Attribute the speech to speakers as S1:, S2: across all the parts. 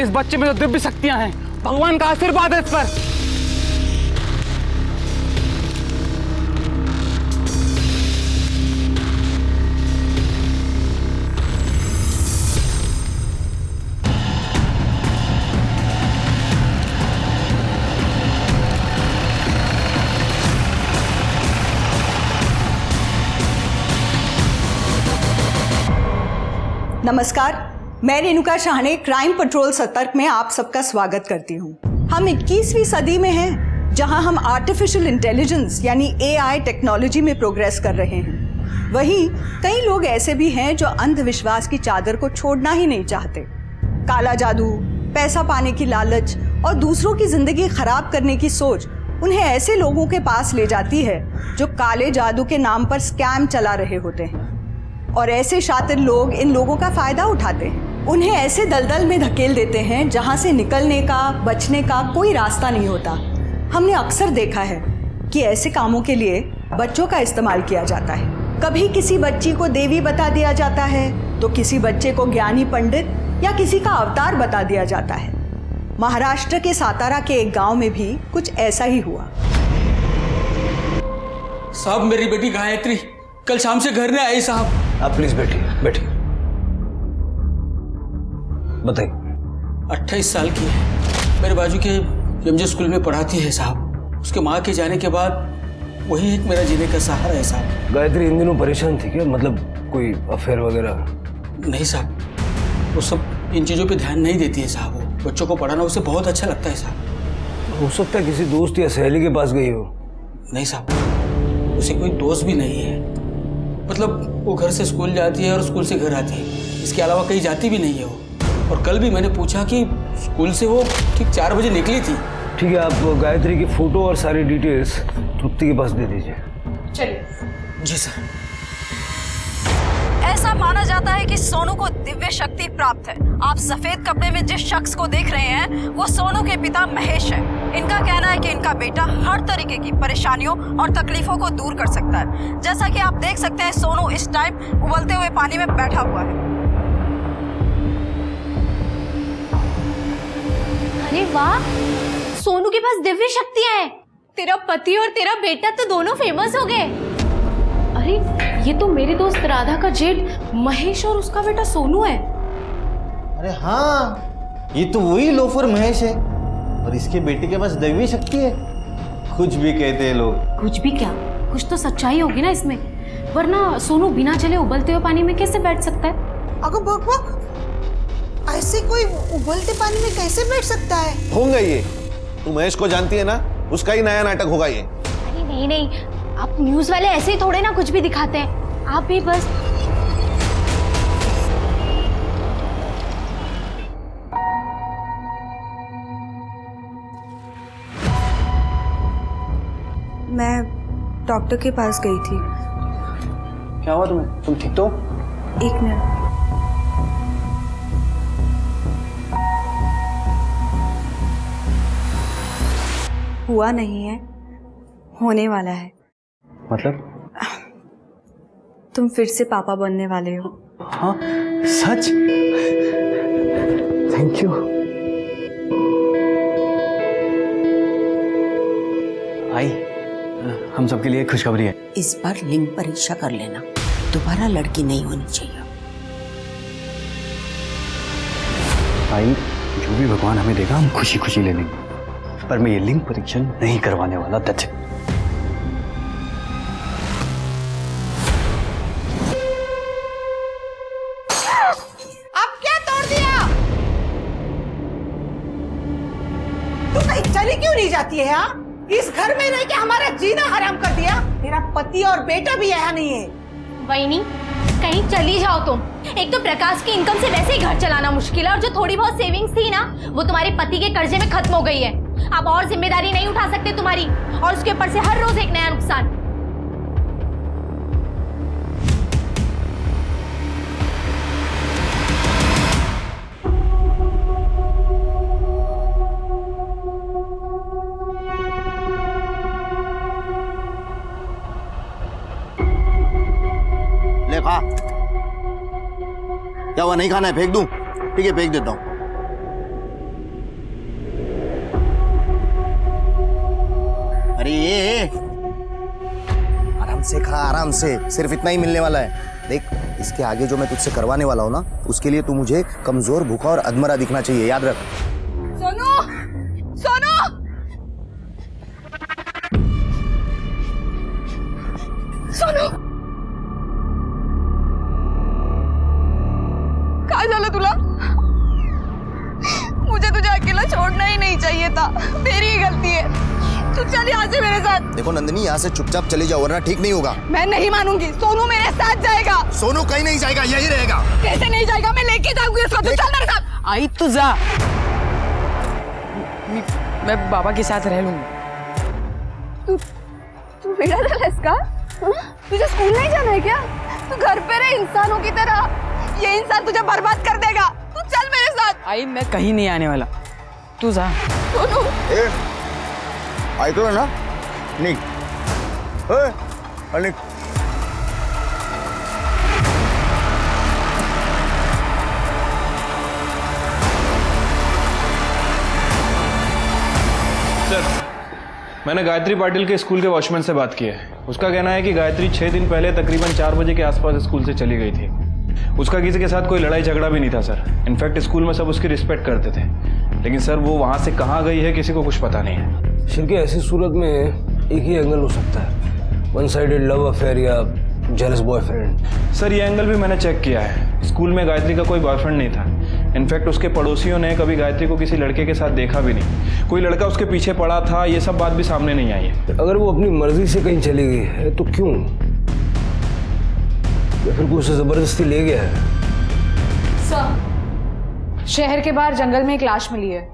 S1: इस बच्चे में तो दिव्य शक्तियां हैं, भगवान का आशीर्वाद है इस पर।
S2: नमस्कार, मैं रेणुका शाहने क्राइम पेट्रोल सतर्क में आप सबका स्वागत करती हूँ। हम 21वीं सदी में हैं, जहां हम आर्टिफिशियल इंटेलिजेंस यानी AI टेक्नोलॉजी में प्रोग्रेस कर रहे हैं। वहीं कई लोग ऐसे भी हैं जो अंधविश्वास की चादर को छोड़ना ही नहीं चाहते। काला जादू, पैसा पाने की लालच और दूसरों की जिंदगी खराब करने की सोच उन्हें ऐसे लोगों के पास ले जाती है जो काले जादू के नाम पर स्कैम चला रहे होते हैं, और ऐसे शातिर लोग इन लोगों का फायदा उठाते हैं। उन्हें ऐसे दलदल में धकेल देते हैं जहां से निकलने का, बचने का कोई रास्ता नहीं होता। हमने अक्सर देखा है कि ऐसे कामों के लिए बच्चों का इस्तेमाल किया जाता है। कभी किसी बच्ची को देवी बता दिया जाता है, तो किसी बच्चे को ज्ञानी पंडित या किसी का अवतार बता दिया जाता है। महाराष्ट्र के सातारा के एक गांव में भी कुछ ऐसा ही हुआ।
S3: साहब, मेरी बेटी गायत्री कल शाम से घर नहीं आई साहब।
S4: आप प्लीज बैठिए, बैठिए, बताइए।
S3: 28 साल की है, मेरे बाजू के एमजे स्कूल में पढ़ाती है साहब। उसके माँ के जाने के बाद वही एक मेरा जीने का सहारा है साहब।
S4: गायत्री इन दिनों परेशान थी क्या? मतलब कोई अफेयर वगैरह?
S3: नहीं साहब, वो सब इन चीज़ों पे ध्यान नहीं देती है साहब। वो बच्चों को पढ़ाना उसे बहुत अच्छा लगता है साहब।
S4: हो सकता है किसी दोस्त या सहेली के पास गई हो।
S3: नहीं साहब, उसे कोई दोस्त भी नहीं है। मतलब वो घर से स्कूल जाती है और स्कूल से घर आती है, इसके अलावा कहीं जाती भी नहीं है वो। और कल भी मैंने पूछा कि स्कूल से वो ठीक 4 बजे निकली थी।
S4: ठीक है, आप गायत्री की फोटो और सारी डिटेल्स तृप्ति के पास दे दीजिए।
S2: चलिए।
S3: जी सर।
S5: ऐसा माना जाता है कि सोनू को दिव्य शक्ति प्राप्त है। आप सफेद कपड़े में जिस शख्स को देख रहे हैं वो सोनू के पिता महेश है। इनका कहना है कि इनका बेटा हर तरीके की परेशानियों और तकलीफों को दूर कर सकता है। जैसा कि आप देख सकते हैं, सोनू इस टाइम उबलते हुए पानी में बैठा हुआ है।
S6: अरे वाह, सोनू के पास दिव्य शक्तियां हैं। तेरा पति और तेरा बेटा तो दोनों फेमस हो गए। अरे ये तो मेरी दोस्त राधा का जेठ महेश और उसका बेटा सोनू है।
S7: अरे हाँ, ये तो वही लोफर महेश है, और इसके बेटे के पास दैवी शक्ति है। कुछ भी कहते हैं लोग।
S6: कुछ भी क्या, कुछ तो सच्चाई होगी ना इसमें, वरना सोनू बिना चले उबलते हुए पानी में कैसे बैठ सकता है?
S8: अगर बक ऐसे कोई उबलते पानी में कैसे बैठ सकता है?
S7: होंगे ये, तू महेश को जानती है ना, उसका ही नया नाटक होगा ये।
S6: अरे नहीं नहीं, आप न्यूज वाले ऐसे ही थोड़े ना कुछ भी दिखाते हैं। आप भी बस
S8: मैं डॉक्टर के पास गई थी।
S1: क्या हुआ तुम्हें? तुम ठीक तो?
S8: एक मिनट। हुआ नहीं है, होने वाला है।
S1: मतलब?
S8: तुम फिर से पापा बनने वाले हो।
S1: हाँ सच? Thank you. आई, हम सबके लिए खुशखबरी है।
S9: इस बार लिंग परीक्षा कर लेना, दोबारा लड़की नहीं होनी चाहिए।
S1: आई, जो भी भगवान हमें देगा हम खुशी खुशी ले लेंगे, पर मैं ये लिंग परीक्षण नहीं करवाने वाला। That's it.
S8: अब क्या तोड़ दिया? तू कहीं चली क्यों नहीं जाती है? हाँ, इस घर में रह के हमारा जीना हराम कर दिया। तेरा पति और बेटा भी यहाँ नहीं है।
S6: वही कहीं चली जाओ तुम। एक तो प्रकाश की इनकम से वैसे ही घर चलाना मुश्किल है, और जो थोड़ी बहुत सेविंग्स थी ना, वो तुम्हारे पति के कर्जे में खत्म हो गई है। अब और जिम्मेदारी नहीं उठा सकते तुम्हारी, और उसके ऊपर से हर रोज एक नया नुकसान।
S7: ले खा। क्या हुआ, नहीं खाना है? फेंक दूं? ठीक है, फेंक देता हूं। अरे ये आराम से खा, आराम से, सिर्फ इतना ही मिलने वाला है। देख, इसके आगे जो मैं तुझसे करवाने वाला हूँ ना, उसके लिए तू मुझे कमजोर, भूखा और अधमरा दिखना चाहिए, याद रख।
S5: सोनू, सोनू, सोनू, काय झालं तुला? मुझे तुझे अकेला छोड़ना ही नहीं चाहिए था, मेरी ही गलती है। तू चल यहाँ से मेरे साथ।
S7: देखो नंदिनी, यहाँ से चुपचाप चली जाओ वरना ठीक नहीं होगा।
S5: मैं नहीं मानूंगी, सोनू मेरे साथ जाएगा।
S7: सोनू कहीं नहीं जाएगा, यही रहेगा।
S5: कैसे नहीं जाएगा? मैं लेके जाऊंगी उसको, तू चल मेरे साथ।
S10: आई तो जा, मैं बाबा के साथ रह लूंगी।
S5: तू बिगड़ा था इसका? तुझे स्कूल नहीं जाना है क्या? तू घर पे रहे इंसानों की तरह, ये इंसान तुझे बर्बाद कर देगा। तू चल मेरे साथ।
S10: आई मैं कहीं नहीं आने वाला, तू जा।
S5: सोनू,
S7: ऐकलं ना, निघ, निघ।
S11: सर, मैंने गायत्री पाटिल के स्कूल के वॉचमैन से बात की है। उसका कहना है कि गायत्री 6 दिन पहले तकरीबन 4 बजे के आसपास स्कूल से चली गई थी। उसका किसी के साथ कोई लड़ाई झगड़ा भी नहीं था सर। इनफैक्ट स्कूल में सब उसकी रिस्पेक्ट करते थे। लेकिन सर वो वहाँ से कहाँ गई है किसी को कुछ पता नहीं है।
S4: शिरके, ऐसी सूरत में एक ही एंगल हो सकता है, वन साइडेड लव अफेयर या जेलस बॉयफ्रेंड।
S11: सर ये एंगल भी मैंने चेक किया है। स्कूल में गायत्री का कोई बॉयफ्रेंड नहीं था। इनफैक्ट उसके पड़ोसियों ने कभी गायत्री को किसी लड़के के साथ देखा भी नहीं। कोई लड़का उसके पीछे पड़ा था, ये सब बात भी सामने नहीं आई है।
S4: अगर वो अपनी मर्जी से कहीं चली गई है तो क्यों, या फिर कोई उसे जबरदस्ती ले गया है?
S12: सर, शहर के बाहर जंगल में एक लाश मिली है।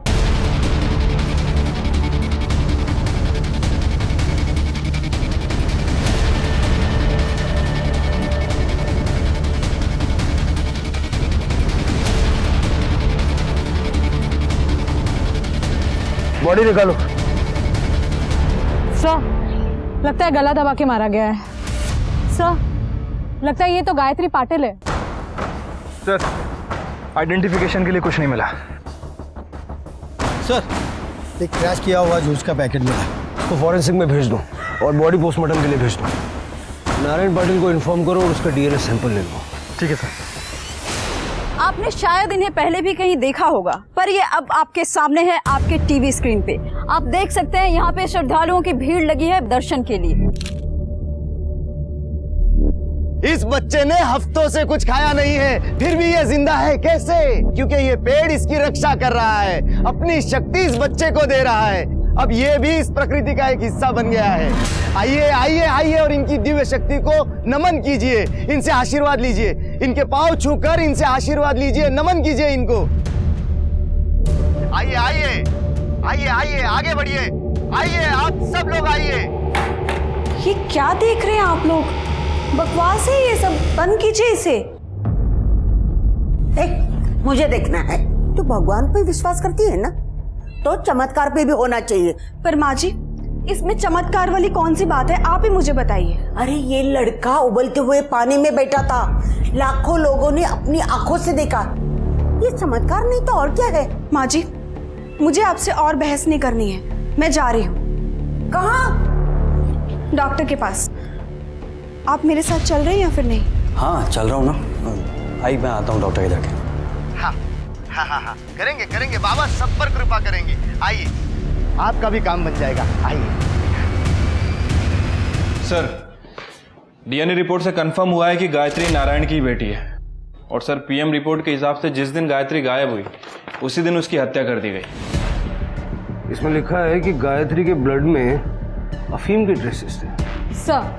S4: बॉडी निकालो।
S12: सर, लगता है गला दबा के मारा गया है। सर, लगता है ये तो गायत्री पाटिल है।
S11: सर, आइडेंटिफिकेशन के लिए कुछ नहीं मिला।
S7: सर, एक क्रैश किया हुआ जूस का पैकेट मिला,
S4: तो फॉरेंसिक में भेज दो और बॉडी पोस्टमार्टम के लिए भेज दो। नारायण पाटिल को इन्फॉर्म करो और उसका डीएनए सैंपल ले लो।
S11: ठीक है सर।
S5: आपने शायद इन्हें पहले भी कहीं देखा होगा, पर ये अब आपके सामने है, आपके टीवी स्क्रीन पे। आप देख सकते हैं यहाँ पे श्रद्धालुओं की भीड़ लगी है दर्शन के लिए।
S7: इस बच्चे ने हफ्तों से कुछ खाया नहीं है, फिर भी ये जिंदा है। कैसे? क्योंकि ये पेड़ इसकी रक्षा कर रहा है, अपनी शक्ति इस बच्चे को दे रहा है। अब ये भी इस प्रकृति का एक हिस्सा बन गया है। आइए आइए आइए और इनकी दिव्य शक्ति को नमन कीजिए, इनसे आशीर्वाद लीजिए, इनके पांव छूकर इनसे आशीर्वाद लीजिए, नमन कीजिए इनको। आइए आइए आइए आइए, आगे बढ़िए, आइए आप सब लोग आइए।
S2: ये क्या देख रहे हैं आप लोग? बकवास है ये सब, बंद कीजिए इसे।
S9: मुझे देखना है। तू भगवान पे विश्वास करती है ना, तो चमत्कार पे भी होना चाहिए।
S2: पर माँ जी, इसमें चमत्कार वाली कौन सी बात है? आप ही मुझे बताइए।
S9: अरे ये लड़का उबलते हुए पानी में बैठा था, लाखों लोगों ने अपनी आंखों से देखा। ये चमत्कार नहीं तो और क्या है?
S2: माँ जी, मुझे आपसे और बहस नहीं करनी है, मैं जा रही हूँ।
S9: कहाँ?
S2: डॉक्टर के पास। आप मेरे साथ चल रहे हैं या फिर नहीं?
S1: हाँ चल रहा हूँ ना। आई मैं आता हूँ डॉक्टर के जाके।
S7: हाँ हाँ हाँ हाँ, करेंगे करेंगे, बाबा सब पर कृपा करेंगे। आइए, आपका भी काम बन जाएगा, आइए।
S11: सर, डीएनए रिपोर्ट से कंफर्म हुआ है कि गायत्री नारायण की बेटी है। और सर, पीएम रिपोर्ट के हिसाब से जिस दिन गायत्री गायब हुई उसी दिन उसकी हत्या कर दी गई।
S4: इसमें लिखा है कि गायत्री के ब्लड में अफीम के ट्रेसेस थे।
S12: सर,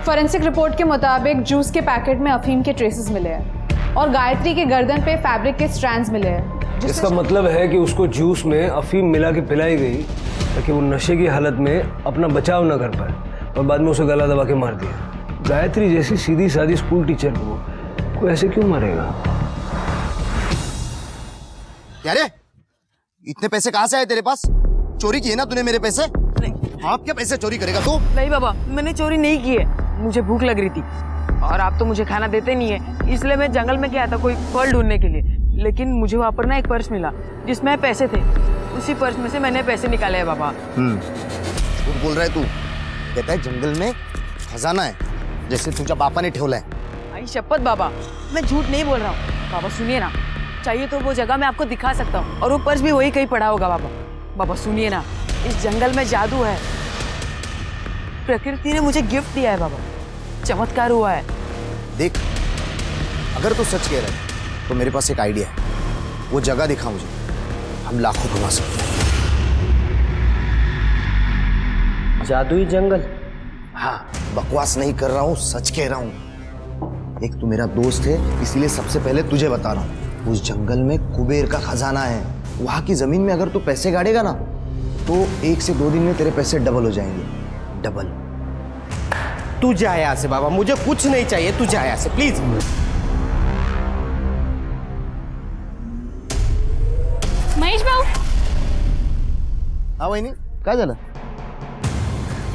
S12: फोरेंसिक रिपोर्ट के मुताबिक जूस के पैकेट में अफीम के ट्रेसेस मिले हैं और गायत्री के गर्दन पे फैब्रिक के स्ट्रैंड्स मिले हैं।
S4: इसका मतलब है कि उसको जूस में अफीम मिला के पिलाई गई ताकि वो नशे की हालत में अपना बचाव न कर पाए और बाद में उसे गला दबा के मार दिया। गायत्री जैसी सीधी सादी स्कूल टीचर को कोई ऐसे क्यों मारेगा?
S7: अरे इतने पैसे कहाँ से आए तेरे पास? चोरी किए ना तूने मेरे पैसे? आप क्या पैसे चोरी करेगा तू?
S10: नहीं बाबा, मैंने चोरी नहीं की है, मुझे भूख लग रही थी और आप तो मुझे खाना देते नहीं है, इसलिए मैं जंगल में गया था कोई फल ढूंढने के लिए। लेकिन मुझे वहाँ पर ना एक पर्स मिला जिसमें पैसे थे, उसी पर्स में से मैंने पैसे निकाले हैं बाबा।
S7: झूठ बोल रहा है तू। कहता है जंगल में खजाना है, जैसे तुझ्या बापा ने ठेवला है।
S10: आई शपथ बाबा, मैं झूठ नहीं बोल रहा हूँ। बाबा सुनिए ना, चाहिए तो वो जगह मैं आपको दिखा सकता हूँ, और वो पर्स भी वही कहीं पड़ा होगा। बाबा बाबा सुनिए ना, इस जंगल में जादू है। प्रकृति ने मुझे गिफ्ट दिया है बाबा, चमत्कार हुआ है।
S7: देख, अगर तू सच कह रहा है तो मेरे पास एक आइडिया है। वो जगह दिखा मुझे, हम लाखों कमा सकते हैं।
S13: जादुई जंगल?
S7: हाँ, बकवास नहीं कर रहा हूँ, सच कह रहा हूँ। एक तू मेरा दोस्त है, इसीलिए सबसे पहले तुझे बता रहा हूँ। उस जंगल में कुबेर का खजाना है। वहां की जमीन में अगर तू पैसे गाड़ेगा ना, तो 1 से 2 दिन में तेरे पैसे डबल हो जाएंगे। डबल।
S13: तू जा यहाँ से बाबा, मुझे कुछ नहीं चाहिए, तू जा यहाँ से प्लीज।
S6: महेश बाबू,
S7: हाँ वही, क्या झालं?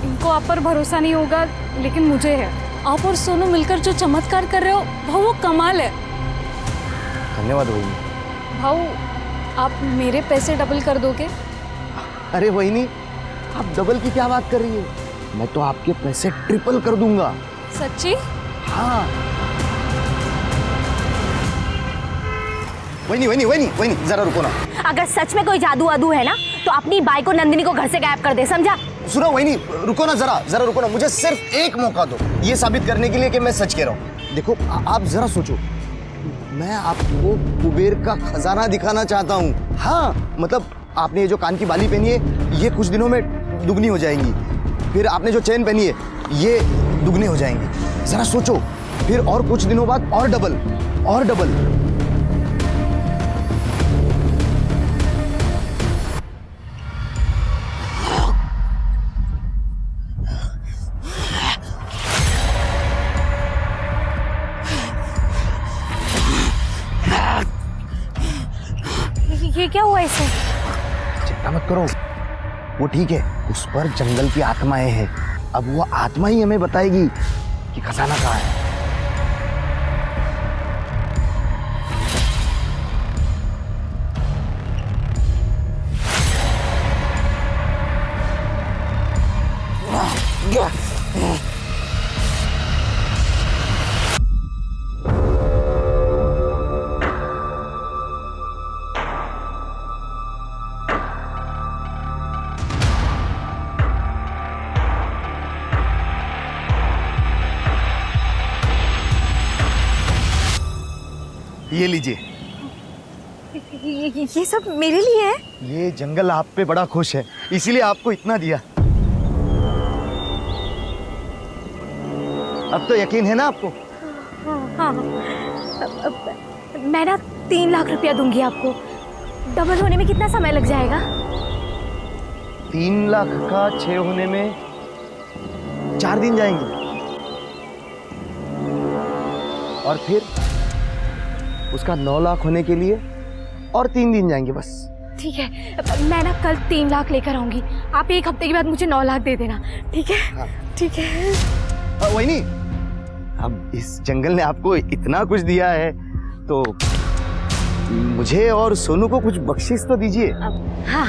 S12: इनको आप पर भरोसा नहीं होगा, लेकिन मुझे है। आप और सोनू मिलकर जो चमत्कार कर रहे हो भाऊ, वो कमाल है।
S7: धन्यवाद वही।
S12: भाऊ, आप मेरे पैसे डबल कर दोगे?
S7: अरे वही, आप डबल की क्या बात कर रही है? मैं तो आपके पैसे ट्रिपल कर दूंगा।
S12: सच्ची?
S7: हाँ। वही, जरा रुको ना।
S6: अगर सच में कोई जादू वादू है ना, तो अपनी बाइक को नंदिनी को घर से गायब कर दे, समझा?
S7: सुनो वही, रुको ना, जरा रुको ना। मुझे सिर्फ एक मौका दो, ये साबित करने के लिए कि मैं सच कह रहा हूँ। देखो, आप जरा सोचो, मैं आपको कुबेर का खजाना दिखाना चाहता हूँ। हाँ, मतलब आपने ये जो कान की बाली पहनी है, ये कुछ दिनों में दुगनी हो जाएंगी। फिर आपने जो चेन पहनी है, ये दुगने हो जाएंगे। जरा सोचो, फिर और कुछ दिनों बाद और डबल, और डबल।
S6: ये क्या हुआ इसे?
S7: चिंता मत करो, वो ठीक है। उस पर जंगल की आत्माएं हैं। अब वो आत्मा ही हमें बताएगी कि खजाना कहाँ है। ये लीजिए।
S6: ये सब मेरे लिए है?
S7: ये जंगल आप पे बड़ा खुश है, इसीलिए आपको इतना दिया। अब तो यकीन है ना आपको?
S6: हाँ, मैं ना 3 लाख रुपया दूंगी आपको। डबल होने में कितना समय लग जाएगा?
S7: 3 लाख का 6 होने में 4 दिन जाएंगे, और फिर उसका 9 लाख होने के लिए और 3 दिन जाएंगे बस।
S6: ठीक है, मैं ना कल 3 लाख लेकर आऊंगी। आप 1 हफ्ते के बाद मुझे 9 लाख दे देना, ठीक है?
S7: हाँ।
S6: ठीक है।
S7: वही नहीं, अब इस जंगल ने आपको इतना कुछ दिया है, तो मुझे और सोनू को कुछ बख्शिश तो दीजिए।
S6: हाँ।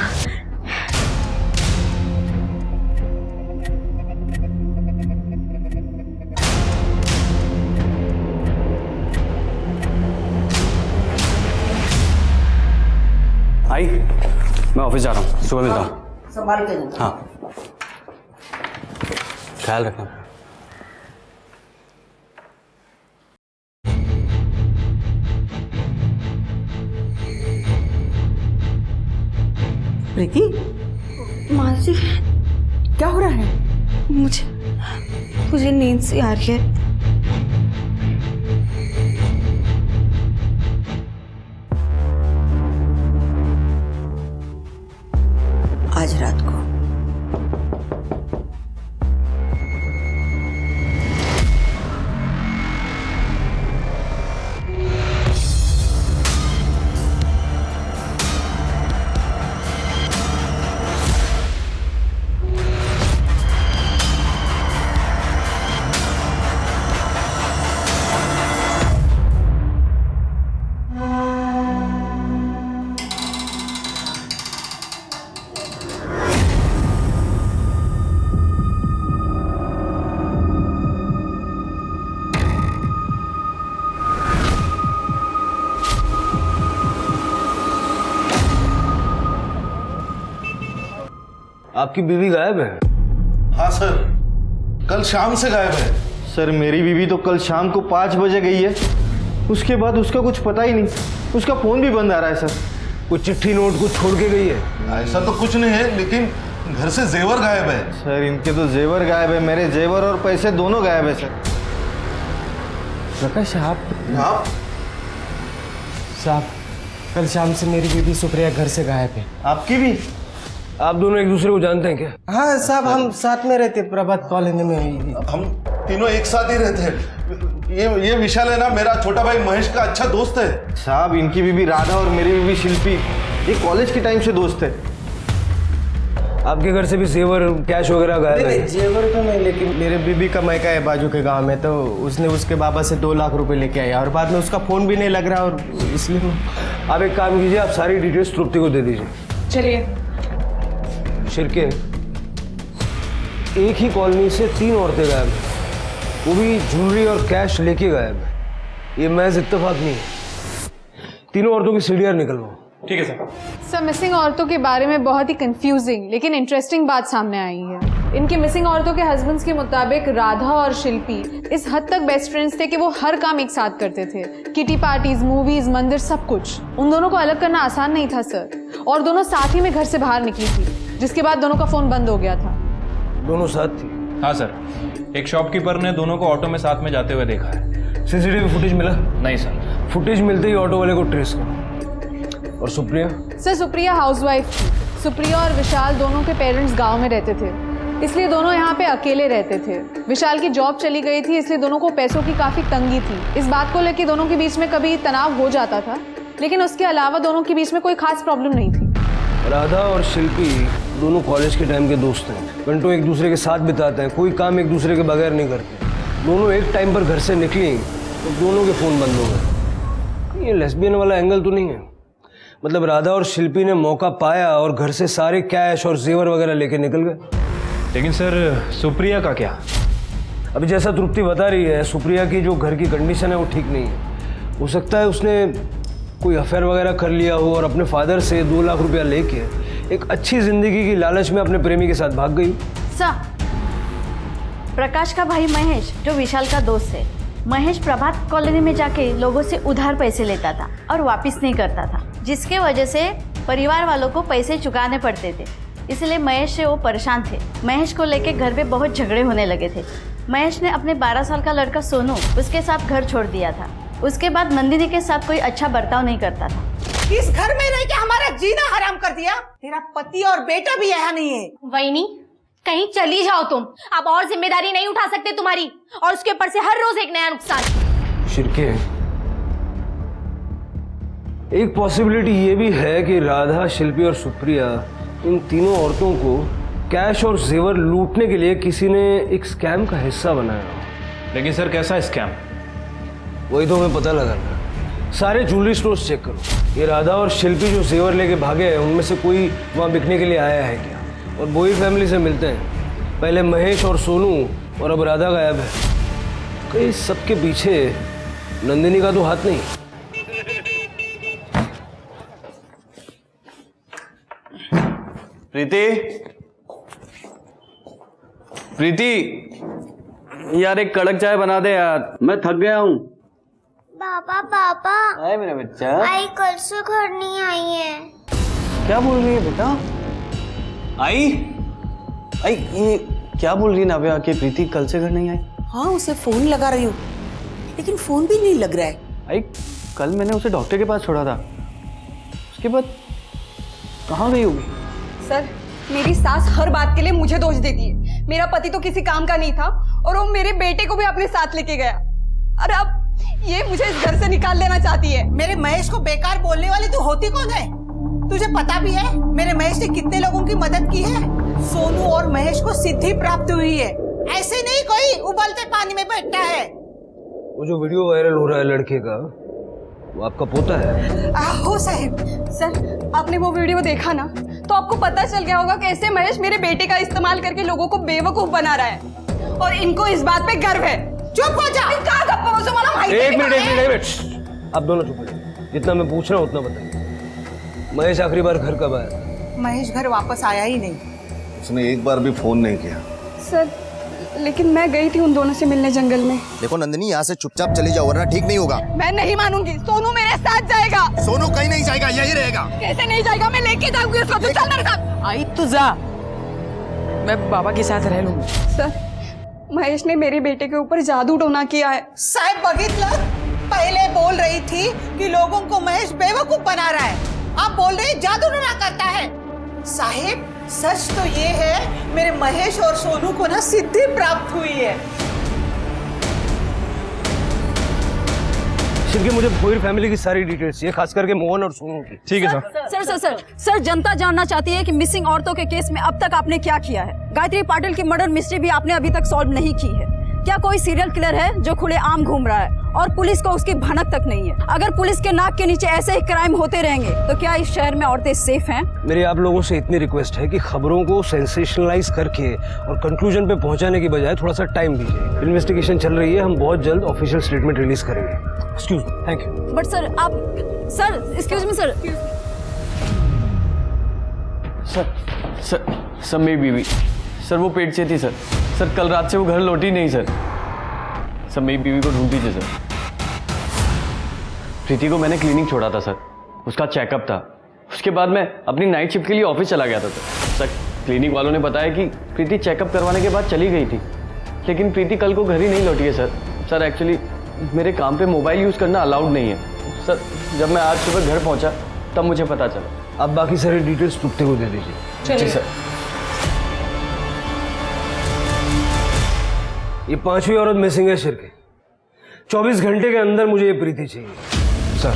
S1: आई, मैं ऑफिस जा रहा हूँ, सुबह मिलता हूँ।
S9: संभाल के जाना।
S1: हाँ, ख्याल रखना।
S9: प्रीति,
S5: मानसी,
S9: क्या हो रहा है?
S5: मुझे नींद सी आ रही है।
S9: आज रात को
S4: आपकी बीवी गायब है?
S14: हाँ सर, कल शाम से गायब है।
S15: सर मेरी बीवी तो कल शाम को 5 बजे गई है, उसके बाद उसका कुछ पता ही नहीं, उसका फोन भी बंद आ रहा है सर।
S4: कोई चिट्ठी नोट कुछ छोड़ के गई है?
S14: ऐसा तो कुछ नहीं है, लेकिन घर से जेवर गायब है।
S15: सर इनके तो जेवर गायब है, मेरे जेवर और पैसे दोनों गायब है सर।
S13: प्रकाश आप
S7: साहब, कल शाम से मेरी बीवी सुप्रिया घर से गायब है।
S15: आपकी भी?
S4: आप दोनों एक दूसरे को जानते हैं क्या?
S7: हाँ साहब, हम साथ में रहते, प्रभात कॉलोनी में।
S14: हम तीनों एक साथ ही रहते हैं। ये विशाल है ना, मेरा छोटा भाई महेश का अच्छा दोस्त है।
S15: साहब इनकी बीवी राधा और मेरी बीवी शिल्पी ये कॉलेज के टाइम से दोस्त है।
S4: आपके घर से भी जेवर कैश वगैरह गायब है?
S7: जेवर तो नहीं, लेकिन मेरे बीबी का मायका है बाजू के गांव में, तो उसने उसके बाबा से 2 लाख रुपए लेके आया और बाद में उसका फोन भी नहीं लग रहा, और इसलिए
S4: आप एक काम कीजिए, आप सारी डिटेल्स तृप्ति को दे दीजिए।
S12: चलिए।
S4: शिरके, एक ही कॉलोनी से 3 औरतें गायब हैं, वो भी ज्वेलरी और कैश लेके गायब है। ये महज इत्तेफाक नहीं है। तीनों औरतों की सीढ़ियां निकलवाओ।
S3: ठीक है सर।
S12: सर मिसिंग औरतों के बारे में बहुत ही कंफ्यूजिंग लेकिन इंटरेस्टिंग बात सामने आई है। इनके मिसिंग औरतों के हस्बैंड्स के मुताबिक राधा और शिल्पी इस हद तक बेस्ट फ्रेंड्स थे कि वो हर काम एक साथ करते थे। किटी पार्टीज, मूवीज, मंदिर, सब कुछ। उन दोनों को अलग करना आसान नहीं था सर, और दोनों साथ ही में घर से बाहर निकली थी, जिसके बाद दोनों का फोन बंद हो गया था।
S4: दोनों साथ थी?
S11: हाँ सर, एक शॉपकीपर ने दोनों को ऑटो में साथ में जाते हुए देखा है।
S4: सीसीटीवी फुटेज मिला?
S11: नहीं सर।
S4: फुटेज मिलते ही ऑटो वाले को ट्रेस करो। और सुप्रिया?
S12: सर सुप्रिया हाउसवाइफ थी। सुप्रिया और विशाल दोनों के पेरेंट्स गांव में रहते थे, इसलिए दोनों यहाँ पे अकेले रहते थे। विशाल की जॉब चली गई थी, इसलिए दोनों को पैसों की काफ़ी तंगी थी। इस बात को लेकर दोनों के बीच में कभी तनाव हो जाता था, लेकिन उसके अलावा दोनों के बीच में कोई खास प्रॉब्लम नहीं थी।
S4: राधा और शिल्पी दोनों कॉलेज के टाइम के दोस्त हैं, घंटों एक दूसरे के साथ बिताते हैं, कोई काम एक दूसरे के बगैर नहीं करते। दोनों एक टाइम पर घर से निकली तो दोनों के फ़ोन बंद हो गए। ये लेस्बियन वाला एंगल तो नहीं है? मतलब राधा और शिल्पी ने मौका पाया और घर से सारे कैश और जेवर वगैरह लेके निकल गए।
S11: लेकिन सर सुप्रिया का क्या?
S4: अभी जैसा तृप्ति बता रही है, सुप्रिया की जो घर की कंडीशन है वो ठीक नहीं है। हो सकता है उसने कोई अफेयर वगैरह कर लिया हो और अपने फादर से 2 लाख रुपया लेके एक अच्छी जिंदगी की लालच में अपने प्रेमी के साथ भाग गई।
S5: सर, प्रकाश का भाई महेश जो विशाल का दोस्त है, महेश प्रभात कॉलोनी में जाके लोगों से उधार पैसे लेता था और वापस नहीं करता था, जिसके वजह से परिवार वालों को पैसे चुकाने पड़ते थे। इसलिए महेश से वो परेशान थे। महेश को लेके घर पे बहुत झगड़े होने लगे थे। महेश ने अपने 12 साल का लड़का सोनू उसके साथ घर छोड़ दिया था। उसके बाद नंदिनी के साथ कोई अच्छा बर्ताव नहीं करता था।
S8: इस घर में रह के हमारा जीना हराम कर दिया। तेरा पति और बेटा भी यहाँ नहीं है।
S6: वहीनी, कहीं चली जाओ तुम, अब और जिम्मेदारी नहीं उठा सकते तुम्हारी, और उसके ऊपर से हर रोज एक नया नुकसान।
S4: शिरके, एक पॉसिबिलिटी ये भी है कि राधा, शिल्पी और सुप्रिया इन तीनों औरतों को कैश और जेवर लूटने के लिए किसी ने एक स्कैम का हिस्सा बनाया।
S11: लेकिन सर कैसा स्कैम?
S4: वही तो हमें पता लगाना है। सारे ज्वेलरी स्टोर्स चेक करो। ये राधा और शिल्पी जो जेवर लेके भागे हैं उनमें से कोई वहाँ बिकने के लिए आया है क्या? और बोई फैमिली से मिलते हैं। पहले महेश और सोनू और अब राधा गायब है। कहीं सबके पीछे नंदिनी का तो हाथ नहीं?
S15: प्रीति, प्रीति यार एक कड़क चाय बना दे यार, मैं थक गया हूँ।
S16: पापा पापा,
S15: आए मेरा बच्चा।
S16: आई कल से घर नहीं आई है।
S15: क्या बोल रही है बेटा? आई ये क्या बोल रही है नाव्या कि प्रीति कल से घर नहीं आई?
S9: हाँ, उसे फोन लगा रही हूँ लेकिन फोन भी नहीं लग रहा है।
S15: आई कल मैंने उसे डॉक्टर के पास छोड़ा था, उसके बाद कहाँ गई होगी?
S2: सर, मेरी सास हर बात के लिए मुझे दोष देती है। मेरा पति तो किसी काम का नहीं था और वो मेरे बेटे को भी अपने साथ लेके गया, और अब ये मुझे इस घर से निकाल लेना चाहती है।
S8: मेरे महेश को बेकार बोलने वाली तू होती कौन है? तुझे पता भी है मेरे महेश ने कितने लोगों की मदद की है? सोनू और महेश को सिद्धि प्राप्त हुई है। ऐसे नहीं कोई उबलते पानी में बैठता है।
S4: वो जो वीडियो वायरल हो रहा है लड़के का, वो आपका पोता है?
S2: हो साहब। सर, आपने वो वीडियो देखा ना, तो आपको पता चल गया होगा कैसे महेश मेरे बेटे का इस्तेमाल करके लोगों को बेवकूफ बना रहा है, और इनको इस बात पे गर्व है।
S8: चुप हो जा।
S4: एक मिनट, आप दोनों चुप हो जाओ। जितना मैं पूछ रहा हूँ उतना बताइए। महेश आखिरी बार घर कब आया?
S8: महेश घर वापस आया ही नहीं।
S14: उसने एक बार भी फोन नहीं किया।
S12: सर लेकिन मैं गई थी उन दोनों से मिलने जंगल में।
S7: देखो नंदिनी, यहाँ से चुपचाप चली जाओ वरना ठीक नहीं होगा।
S8: मैं नहीं मानूंगी, सोनू मेरे साथ जाएगा।
S7: सोनू कहीं नहीं जाएगा, यही रहेगा।
S8: कैसे नहीं जाएगा, मैं लेके जाऊंगी उसको, तू चल मेरे साथ।
S10: आई तो जा, मैं बाबा के साथ रह लूंगी।
S12: सर महेश ने मेरे बेटे के ऊपर जादू टोना किया है।
S8: साहब बघितलं, पहले बोल रही थी कि लोगों को महेश बेवकूफ बना रहा है, आप बोल रहे जादू टोना करता है। साहिब सच तो ये है, मेरे महेश और सोनू को ना सिद्धि प्राप्त हुई है।
S4: शिल्पी, मुझे पूरी फैमिली की सारी डिटेल्स चाहिए, खास करके मोहन और सोनू की।
S11: ठीक है sir.
S5: Sir sir sir sir जनता जानना चाहती है कि मिसिंग औरतों के केस में अब तक आपने क्या किया है। गायत्री पाटिल की मर्डर मिस्ट्री भी आपने अभी तक सॉल्व नहीं की है। क्या कोई सीरियल किलर है जो खुलेआम घूम रहा है और पुलिस को उसकी भनक तक नहीं है? अगर पुलिस के नाक के नीचे ऐसे ही क्राइम होते रहेंगे तो क्या इस शहर में औरतें सेफ हैं? मेरी
S4: आप लोगों से इतनी रिक्वेस्ट है कि खबरों को सेंसेशनलाइज करके और कंक्लूजन पे पहुंचाने की बजाय थोड़ा सा टाइम दीजिए। इन्वेस्टिगेशन चल रही है, हम बहुत जल्द ऑफिशियल स्टेटमेंट रिलीज करेंगे। Excuse me, thank you.
S5: But sir आप sir excuse me sir
S15: sir मेरी बीवी सर वो पेट से थी सर। सर कल रात से वो घर लौटी नहीं सर। सर मेरी बीवी को ढूंढ दीजिए सर। प्रीति को मैंने क्लिनिक छोड़ा था सर, उसका चेकअप था। उसके बाद मैं अपनी नाइट शिफ्ट के लिए ऑफिस चला गया था सर। क्लिनिक वालों ने बताया कि प्रीति चेकअप करवाने के बाद चली गई थी, लेकिन प्रीति कल को घर ही नहीं लौटी है सर। सर एक्चुअली मेरे काम पे मोबाइल यूज़ करना अलाउड नहीं है सर। जब मैं आज सुबह घर पहुंचा तब मुझे पता चला।
S4: आप बाकी सारी डिटेल्स तुप्ते को दे दीजिए।
S15: जी सर।
S4: ये 5वीं औरत मिसिंग है शिरके। 24 घंटे के अंदर मुझे ये प्रीति चाहिए
S11: सर।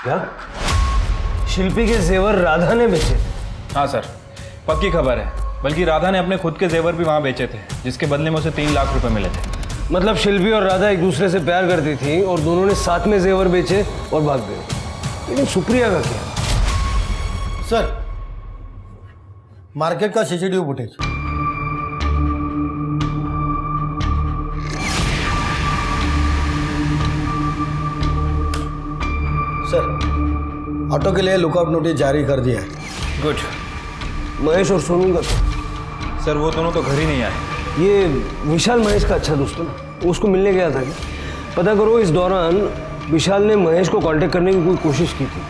S4: क्या शिल्पी के जेवर राधा ने बेचे?
S11: हाँ सर, पक्की खबर है। बल्कि राधा ने अपने खुद के जेवर भी वहाँ बेचे थे, जिसके बदले में उसे 3 लाख रुपए मिले थे।
S4: मतलब शिल्पी और राधा एक दूसरे से प्यार करती थी और दोनों ने साथ में जेवर बेचे और भाग गए। लेकिन सुप्रिया का क्या?
S17: सर मार्केट का सीसीटीवी फुटेज। सर ऑटो के लिए लुकआउट नोटिस जारी कर दिया है।
S11: गुड।
S4: महेश और सोनू का
S11: सर वो दोनों तो घर ही नहीं आए।
S4: ये विशाल महेश का अच्छा दोस्त है ना, वो उसको मिलने गया था क्या? पता करो इस दौरान विशाल ने महेश को कांटेक्ट करने की कोई कोशिश की थी।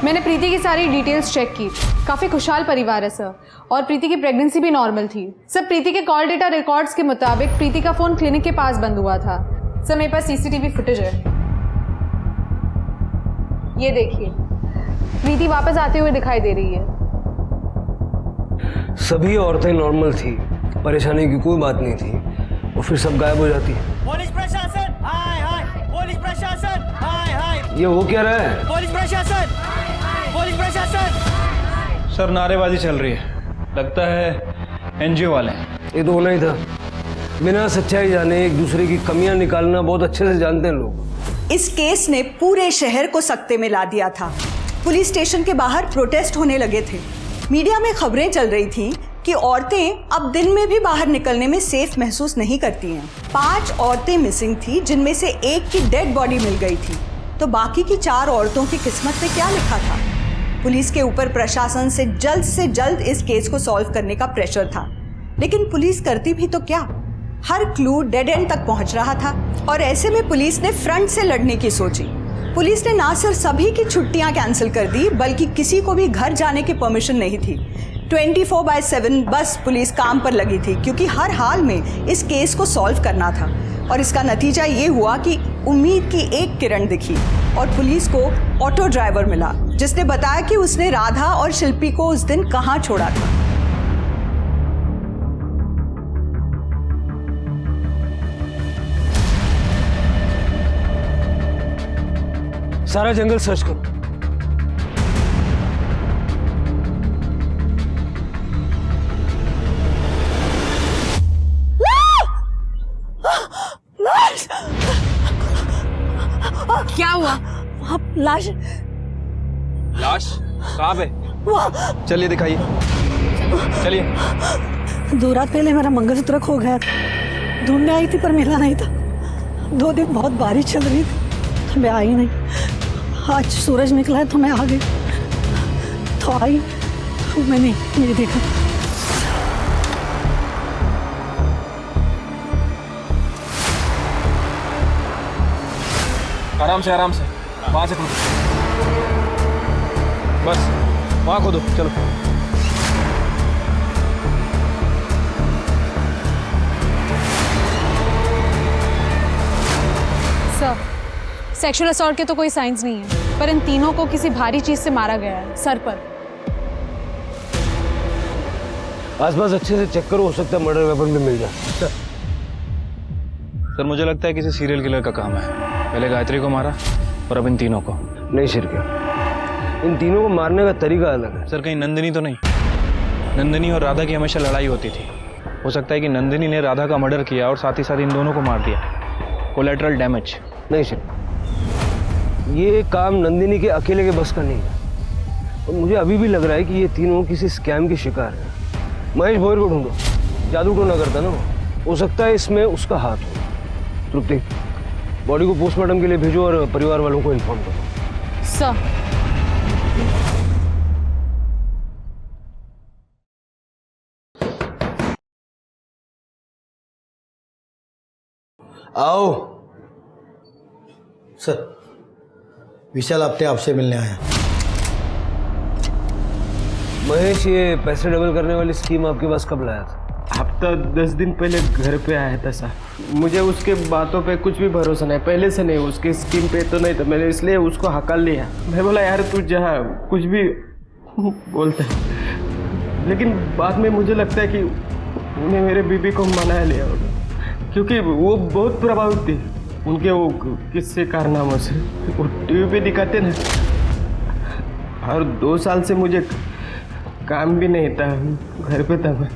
S12: मैंने प्रीति की सारी डिटेल्स चेक की, काफ़ी खुशहाल परिवार है सर, और प्रीति की प्रेगनेंसी भी नॉर्मल थी सर। प्रीति के कॉल डेटा रिकॉर्ड्स के मुताबिक प्रीति का फ़ोन क्लिनिक के पास बंद हुआ था सर। मेरे पास सीसीटीवी फुटेज है, ये देखिए। प्रीति वापस आते हुए दिखाई दे रही है।
S4: सभी औरतें नॉर्मल थी, परेशानी की कोई बात नहीं थी, और फिर सब गायब हो जाती है।
S18: पुलिस प्रशासन हाय हाय, पुलिस प्रशासन हाय हाय।
S4: ये वो क्या रहा है?
S18: पुलिस प्रशासन, पुलिस प्रशासन।
S11: सर नारेबाजी चल रही है, लगता है एनजीओ वाले हैं।
S4: ये तो होना ही था। बिना सच्चाई जाने एक दूसरे की कमियां निकालना बहुत अच्छे से जानते हैं लोग।
S2: इस केस ने पूरे शहर को सकते में ला दिया था। पुलिस स्टेशन के बाहर प्रोटेस्ट होने लगे थे। मीडिया में खबरें चल रही थी कि औरतें अब दिन में भी बाहर निकलने में सेफ महसूस नहीं करती हैं। 5 औरतें मिसिंग थी, जिनमें से एक की डेड बॉडी मिल गई थी। तो बाकी की 4 औरतों की किस्मत में क्या लिखा था? पुलिस के ऊपर प्रशासन से जल्द इस केस को सॉल्व करने का प्रेशर था, लेकिन पुलिस करती भी तो क्या? हर क्लू डेड एंड तक पहुंच रहा था, और ऐसे में पुलिस ने फ्रंट से लड़ने की सोची। पुलिस ने ना सिर्फ सभी की छुट्टियां कैंसिल कर दी, बल्कि किसी को भी घर जाने की परमिशन नहीं थी। 24/7 बस पुलिस काम पर लगी थी, क्योंकि हर हाल में इस केस को सॉल्व करना था। और इसका नतीजा ये हुआ कि उम्मीद की एक किरण दिखी और पुलिस को ऑटो ड्राइवर मिला, जिसने बताया कि उसने राधा और शिल्पी को उस दिन कहाँ छोड़ा था।
S4: सारा जंगल सर्च करो।
S5: क्या हुआ? लाश
S11: लाश कहाँ पे? चलिए दिखाइए, चलिए।
S9: 2 रात पहले मेरा मंगलसूत्र खो गया था, ढूंढने आई थी पर मिला नहीं था। 2 दिन बहुत बारिश चल रही थी तो मैं आई नहीं। आज सूरज निकला है तो मैं आ गई, तो आई तो मैंने ये देखा।
S11: आराम से, आराम से, वहां से खोदो, बस वहां खोदो, चलो।
S12: सर, सेक्सुअल असॉल्ट के तो कोई साइंस नहीं है, पर इन तीनों को किसी भारी चीज से मारा गया है, सर पर।
S4: आसपास अच्छे से चेक करो, हो सकता है मर्डर वेपन भी मिल जाए।
S11: सर मुझे लगता है किसी सीरियल किलर का काम है। पहले गायत्री को मारा और अब इन तीनों को।
S4: नहीं शिरके, इन तीनों को मारने का तरीका अलग है।
S11: सर कहीं नंदिनी तो नहीं? नंदिनी और राधा की हमेशा लड़ाई होती थी। हो सकता है कि नंदिनी ने राधा का मर्डर किया और साथ ही साथ इन दोनों को मार दिया। Collateral damage.
S4: नहीं शिरके, ये काम नंदिनी के अकेले के बस का नहीं है, और मुझे अभी भी लग रहा है कि ये तीनों किसी स्कैम के शिकार हैं। महेश भोयर को ढूंढो, जादू टोना करता ना वो, हो सकता है इसमें उसका हाथ हो। तृप्ति, बॉडी को पोस्टमार्टम के लिए भेजो और परिवार वालों को इन्फॉर्म करो।
S12: सर।
S17: आओ सर, विशाल अपने आपसे मिलने आया।
S4: महेश, ये पैसे डबल करने वाली स्कीम आपके पास कब लाया था?
S13: हफ्ता 10 दिन पहले घर पे आया था सर। मुझे उसके बातों पे कुछ भी भरोसा नहीं, पहले से नहीं, उसके स्कीम पे तो नहीं था। मैंने इसलिए उसको हकल लिया। मैं बोला यार तू जहाँ कुछ भी बोलता है, लेकिन बाद में मुझे लगता है कि उन्हें मेरे बीबी को मना लिया होगा, क्योंकि वो बहुत प्रभावित थी उनके वो किस्से कारनामों से। वो टीवी पे दिखाते ना, और 2 साल से मुझे काम भी नहीं था, घर पे था मैं,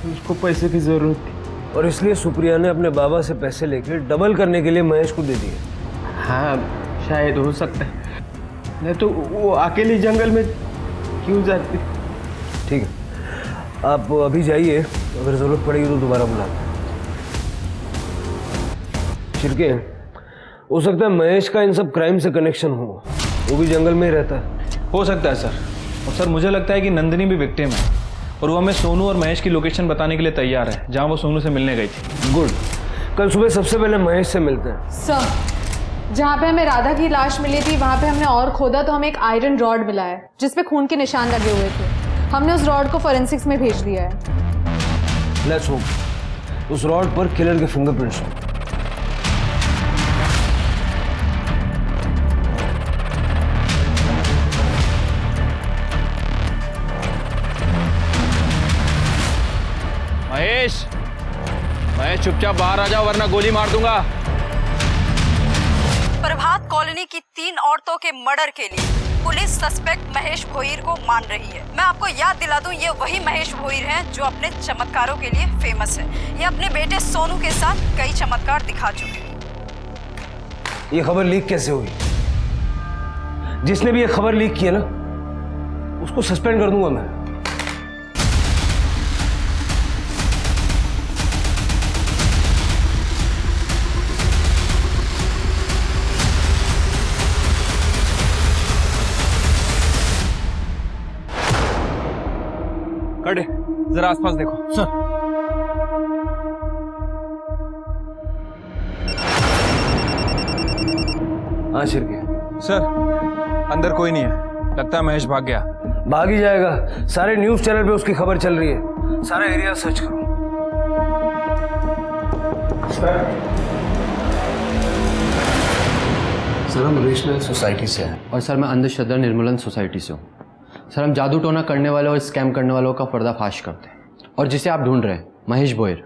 S13: उसको पैसे की जरूरत थी,
S4: और इसलिए सुप्रिया ने अपने बाबा से पैसे लेकर डबल करने के लिए महेश को दे दिए।
S13: हाँ शायद हो सकता है, नहीं तो वो अकेली जंगल में क्यों जाती।
S4: ठीक है, आप अभी जाइए, अगर जरूरत पड़ेगी तो दोबारा बुला दें। शिरके, हो सकता है महेश का इन सब क्राइम से कनेक्शन हो, वो भी जंगल में ही रहता है।
S11: हो सकता है सर। और सर मुझे लगता है कि नंदिनी भी विक्टिम है, और वो हमें सोनू और महेश की लोकेशन बताने के लिए तैयार है, जहां वो सोनू से मिलने गई थी।
S4: गुड, कल सुबह सबसे पहले महेश से मिलते हैं।
S12: सर, जहाँ पे हमें राधा की लाश मिली थी वहाँ पे हमने और खोदा तो हमें एक आयरन रॉड मिला है जिसपे खून के निशान लगे हुए थे। हमने उस रॉड को फोरेंसिक्स में भेज दिया है।
S4: लेट्स होप उस रॉड पर किलर के फिंगरप्रिंट्स हो।
S11: महेश चुपचाप बाहर आ जाओ वरना गोली मार दूंगा।
S5: प्रभात कॉलोनी की 3 औरतों के मर्डर के लिए पुलिस सस्पेक्ट महेश भोईर को मान रही है। मैं आपको याद दिला दूं, ये वही महेश भोईर हैं जो अपने चमत्कारों के लिए फेमस है। ये अपने बेटे सोनू के साथ कई चमत्कार दिखा चुके हैं।
S4: ये खबर लीक कैसे हुई? जिसने भी ये खबर लीक की है ना, उसको सस्पेंड कर दूंगा मैं।
S11: कड़े, जरा आसपास देखो।
S17: सर।
S4: हाँ शिरके।
S11: सर, अंदर कोई नहीं है, लगता है महेश भाग गया।
S4: भाग ही जाएगा, सारे न्यूज चैनल पे उसकी खबर चल रही है, सारा एरिया सर्च करो।
S19: सर हम रीजनल सोसाइटी से हैं और सर मैं अंधश्रद्धा निर्मूलन सोसाइटी से हूँ। सर हम जादू टोना करने वालों और स्कैम करने वालों का पर्दाफाश करते हैं, और जिसे आप ढूंढ रहे हैं महेश भोईर,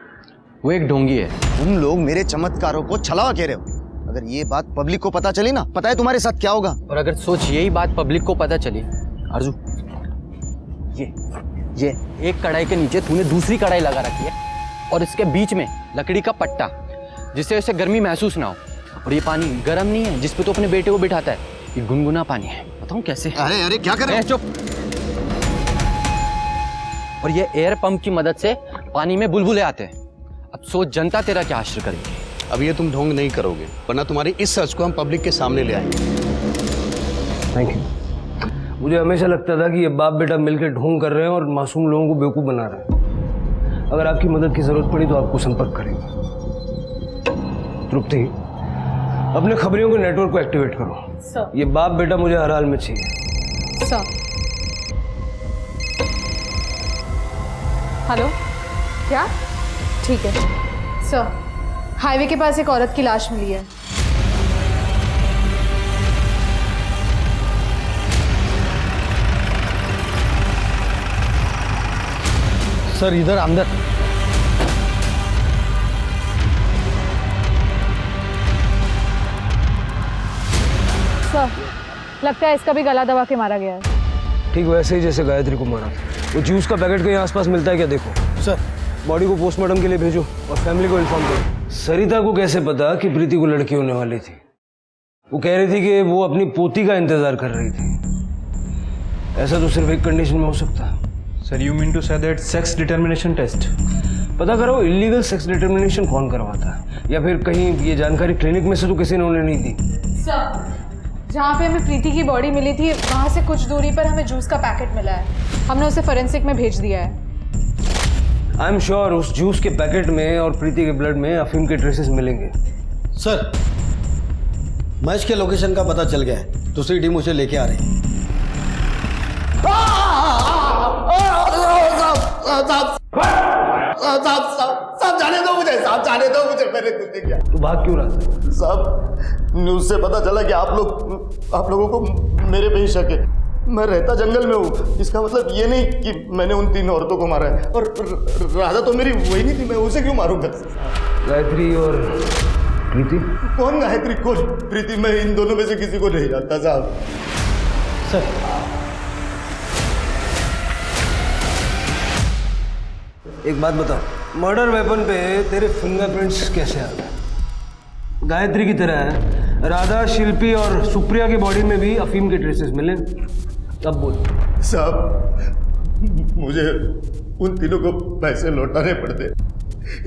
S19: वो एक ढोंगी है।
S7: तुम लोग मेरे चमत्कारों को छलावा कह रहे हो। अगर ये बात पब्लिक को पता चली ना, पता है तुम्हारे साथ क्या होगा?
S19: और अगर सोच यही बात पब्लिक को पता चली, अर्जू ये एक कढ़ाई के नीचे तूने दूसरी कढ़ाई लगा रखी है और इसके बीच में लकड़ी का पट्टा, जिससे उसे गर्मी महसूस ना हो। और ये पानी गर्म नहीं है जिसपे तो अपने बेटे को बिठाता है, ये गुनगुना पानी है। दिखाता हूँ कैसे।
S7: अरे अरे क्या कर रहे हो?
S19: चुप। और ये एयर पंप की मदद से पानी में बुलबुले आते हैं। अब सोच जनता तेरा क्या आश्रय करेगी।
S7: अब ये तुम ढोंग नहीं करोगे, वरना तुम्हारी इस सर्च को हम पब्लिक के सामने ले आएंगे।
S4: Thank you. मुझे हमेशा लगता था कि ये बाप बेटा मिलकर ढोंग कर रहे हैं और मासूम लोगों को बेवकूफ़ बना रहे हैं। अगर आपकी मदद की जरूरत पड़ी तो आपको संपर्क करेंगे। तृप्ति, अपने खबरियों के नेटवर्क को एक्टिवेट करो।
S12: सर।
S4: ये बाप बेटा मुझे हर हाल में चाहिए।
S12: सर। हेलो, क्या? ठीक है सर। हाईवे के पास एक औरत की लाश मिली है।
S17: सर इधर अंदर।
S12: सर, लगता है इसका भी गला दबा के मारा गया है।
S4: ठीक वैसे ही जैसे गायत्री को मारा। वो जूस का पैकेट कहीं आसपास मिलता है क्या देखो।
S17: सर
S4: बॉडी को पोस्टमार्टम के लिए भेजो और फैमिली को इन्फॉर्म करो। सरिता को कैसे पता कि प्रीति को लड़की होने वाली थी? वो कह रही थी कि वो अपनी पोती का इंतजार कर रही थी। ऐसा तो सिर्फ एक कंडीशन में हो सकता है।
S11: Sir, you mean to say that sex determination test?
S4: पता करो इलीगल सेक्स डिटर्मिनेशन कौन करवाता है, या फिर कहीं ये जानकारी क्लिनिक में से तो किसी ने उन्हें नहीं दी।
S12: सर, जहाँ पे हमें प्रीति की बॉडी मिली थी वहाँ से कुछ दूरी पर हमें जूस का पैकेट मिला है। हमने उसे फोरेंसिक में भेज दिया है।
S4: आई एम श्योर उस जूस के पैकेट में और प्रीति के ब्लड में अफीम के ट्रेसेस मिलेंगे।
S17: सर, महेश के लोकेशन का पता चल गया है। दूसरी टीम उसे लेके आ रही है।
S7: साहब जाने दो मुझे, साहब जाने दो मुझे, मैंने कुछ नहीं किया।
S4: तू भाग क्यों रहा था?
S7: साहब न्यूज से पता चला कि आप लोगों को मेरे पे ही शक है। मैं रहता जंगल में हूँ, इसका मतलब ये नहीं कि मैंने उन 3 औरतों को मारा है। और राधा तो मेरी वही नहीं थी, मैं उसे क्यों मारूंगा?
S4: गायत्री और प्रीति?
S7: कौन गायत्री कौन प्रीति? मैं इन दोनों में से किसी को नहीं जानता साहब।
S17: सर
S4: एक बात बता, मर्डर वेपन पे तेरे फिंगरप्रिंट्स कैसे आ गए? गायत्री की तरह राधा, शिल्पी और सुप्रिया की बॉडी में भी अफीम के ट्रेसेस मिले। तब बोल।
S7: साहब मुझे उन तीनों को पैसे लौटाने पड़ते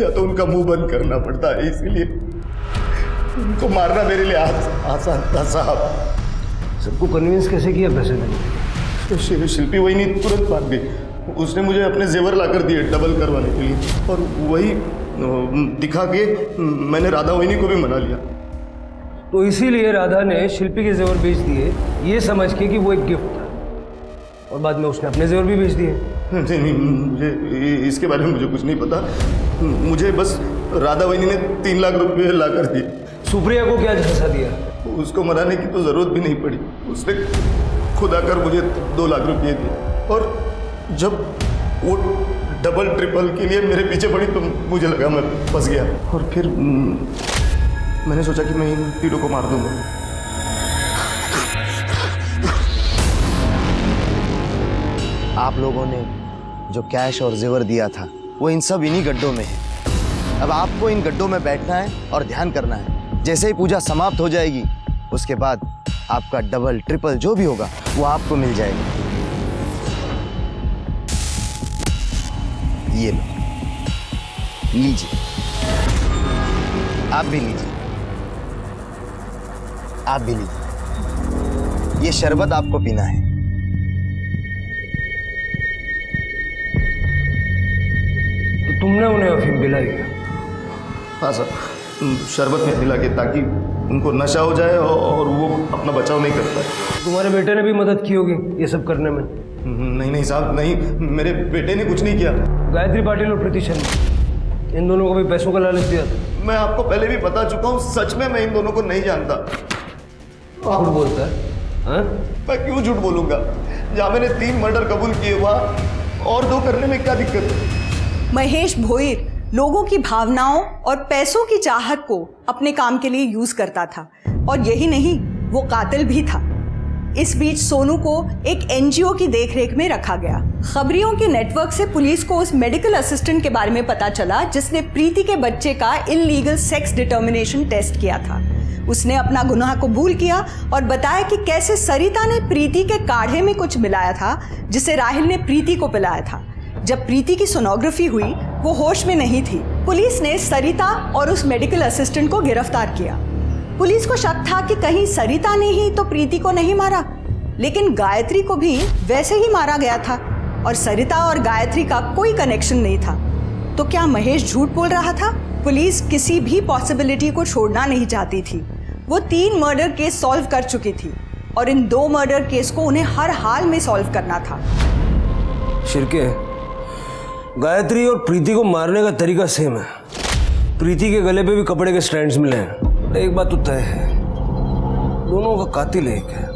S7: या तो उनका मुंह बंद करना पड़ता है, इसीलिए उनको मारना मेरे लिए आसान था साहब।
S4: सबको कन्विंस कैसे किया पैसे देने?
S7: शिल्पी वही नहीं तुरंत भाग गई। उसने मुझे अपने जेवर ला कर दिए डबल करवाने के लिए, और वही दिखा के मैंने राधा वहीनी को भी मना लिया।
S4: तो इसीलिए राधा ने शिल्पी के जेवर बेच दिए ये समझ के कि वो एक गिफ्ट था, और बाद में उसने अपने जेवर भी बेच दिए।
S7: नहीं, मुझे इसके बारे में मुझे कुछ नहीं पता। मुझे बस राधा वहीनी ने 3 लाख रुपए ला कर दिए।
S4: सुप्रिया को क्या झांसा दिया?
S7: उसको मनाने की तो जरूरत भी नहीं पड़ी, उसने खुद आकर मुझे 2 लाख रुपये दिए। और जब वो डबल ट्रिपल के लिए मेरे पीछे पड़ी तो मुझे लगा मैं फंस गया, और फिर मैंने सोचा कि मैं इन तीनों को मार दूंगा।
S20: आप लोगों ने जो कैश और जेवर दिया था वो इन सब इन्हीं गड्ढों में है। अब आपको इन गड्ढों में बैठना है और ध्यान करना है। जैसे ही पूजा समाप्त हो जाएगी उसके बाद आपका डबल ट्रिपल जो भी होगा वो आपको मिल जाएगा। ये लो, लीजिए। आप भी लीजिए, आप भी लीजिए। ये शरबत आपको पीना है।
S4: तो तुमने उन्हें अफीम पिलाई?
S7: हाँ सर, शरबत में पिला के ताकि उनको नशा हो जाए और वो अपना बचाव नहीं कर पाए।
S4: तुम्हारे बेटे ने भी मदद की होगी ये सब करने में?
S7: नहीं साहब, नहीं, मेरे बेटे ने कुछ नहीं किया।
S4: गायत्री पाटिल और प्रीति शर्मा, इन दोनों को भी पैसों का लालच दिया था?
S7: मैं आपको पहले भी बता चुका हूँ, सच में मैं इन दोनों को नहीं जानता।
S4: झूठ बोलता है? हाँ?
S7: मैं क्यों झूठ बोलूंगा? जहाँ मैंने 3 मर्डर कबूल किए वहाँ और 2 करने में क्या दिक्कत है?
S2: महेश भोईर लोगों की भावनाओं और पैसों की चाहत को अपने काम के लिए यूज करता था, और यही नहीं, वो कातिल भी था। इस बीच सोनू को एक एनजीओ की देखरेख में रखा गया। खबरियों के नेटवर्क से पुलिस को उस मेडिकल असिस्टेंट के बारे में पता चला जिसने प्रीति के बच्चे का इल्लीगल सेक्स डिटर्मिनेशन टेस्ट किया था। उसने अपना गुनाह कबूल किया और बताया कि कैसे सरिता ने प्रीति के काढ़े में कुछ मिलाया था जिसे राहिल ने प्रीति को पिलाया था। जब प्रीति की सोनोग्राफी हुई वो होश में नहीं थी। पुलिस ने सरिता और उस मेडिकल असिस्टेंट को गिरफ्तार किया। पुलिस को शक था कि कहीं सरिता ने ही तो प्रीति को नहीं मारा, लेकिन गायत्री को भी वैसे ही मारा गया था और सरिता और गायत्री का कोई कनेक्शन नहीं था। तो क्या महेश झूठ बोल रहा था? पुलिस किसी भी पॉसिबिलिटी को छोड़ना नहीं चाहती थी। वो 3 मर्डर केस सॉल्व कर चुकी थी और इन 2 मर्डर केस को उन्हें हर हाल में सॉल्व करना था।
S4: शिरके, गायत्री और प्रीति को मारने का तरीका सेम है। प्रीति के गले पे भी कपड़े के स्ट्रैंड्स मिले हैं। एक बात तो तय है, दोनों का कातिल एक है।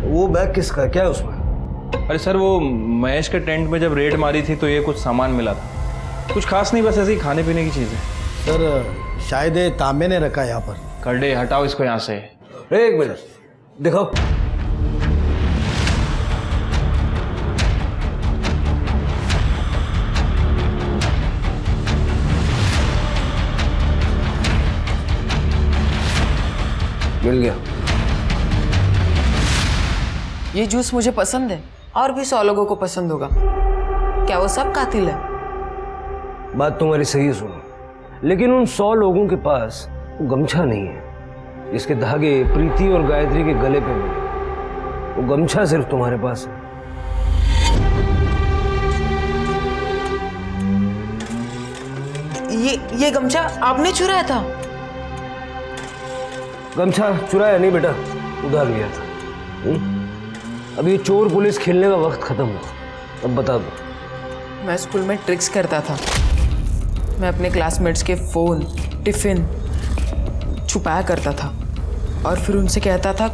S4: वो बैग किसका, क्या है उसमें?
S11: अरे सर, वो महेश के टेंट में जब रेड मारी थी तो ये कुछ सामान मिला था। कुछ खास नहीं, बस ऐसे ही खाने पीने की चीज़ है।
S17: सर शायद ये तांबे ने रखा है यहाँ पर।
S11: कर दे, हटाओ इसको यहाँ से।
S4: एक मिनट, दिखाओ। मिल गया।
S10: ये जूस मुझे पसंद है और भी 100 लोगों को पसंद होगा। क्या वो सब कातिल है?
S4: बात तुम्हारी सही है सुनो, लेकिन उन 100 लोगों के पास वो गमछा नहीं है जिसके धागे प्रीति और गायत्री के गले पे मिले। वो गमछा सिर्फ तुम्हारे पास है।
S10: ये गमछा आपने चुराया था?
S4: गमछा चुराया नहीं बेटा, उधार लिया था। अब ये चोर पुलिस खेलने का वक्त खत्म हुआ। अब बता दो।
S10: मैं स्कूल में ट्रिक्स करता था। मैं अपने क्लासमेट्स के फ़ोन, टिफ़िन छुपाया करता था और फिर उनसे कहता था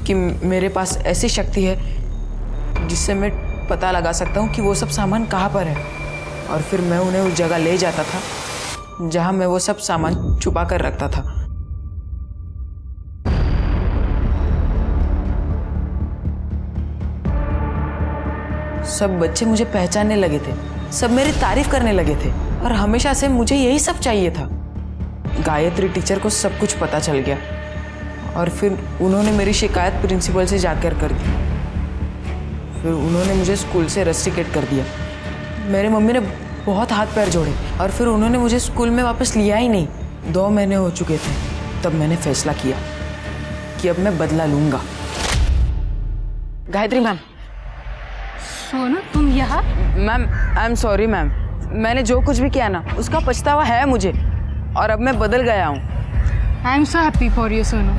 S10: कि मेरे पास ऐसी शक्ति है जिससे मैं पता लगा सकता हूँ कि वो सब सामान कहाँ पर है, और फिर मैं उन्हें उस जगह ले जाता था जहाँ मैं वो सब सामान छुपा कर रखता था। सब बच्चे मुझे पहचानने लगे थे, सब मेरी तारीफ करने लगे थे और हमेशा से मुझे यही सब चाहिए था। गायत्री टीचर को सब कुछ पता चल गया और फिर उन्होंने मेरी शिकायत प्रिंसिपल से जाकर कर दी। फिर उन्होंने मुझे स्कूल से रस्टिकेट कर दिया। मेरे मम्मी ने बहुत हाथ पैर जोड़े और फिर उन्होंने मुझे स्कूल में वापस लिया ही नहीं। 2 महीने हो चुके थे तब मैंने फैसला किया कि अब मैं बदला लूँगा। गायत्री मैम।
S6: सोनू, तुम यहाँ?
S10: Ma'am, I am sorry ma'am. मैंने जो कुछ भी किया ना उसका पछतावा है मुझे और अब मैं बदल गया हूँ।
S6: I am so happy for you Sonu,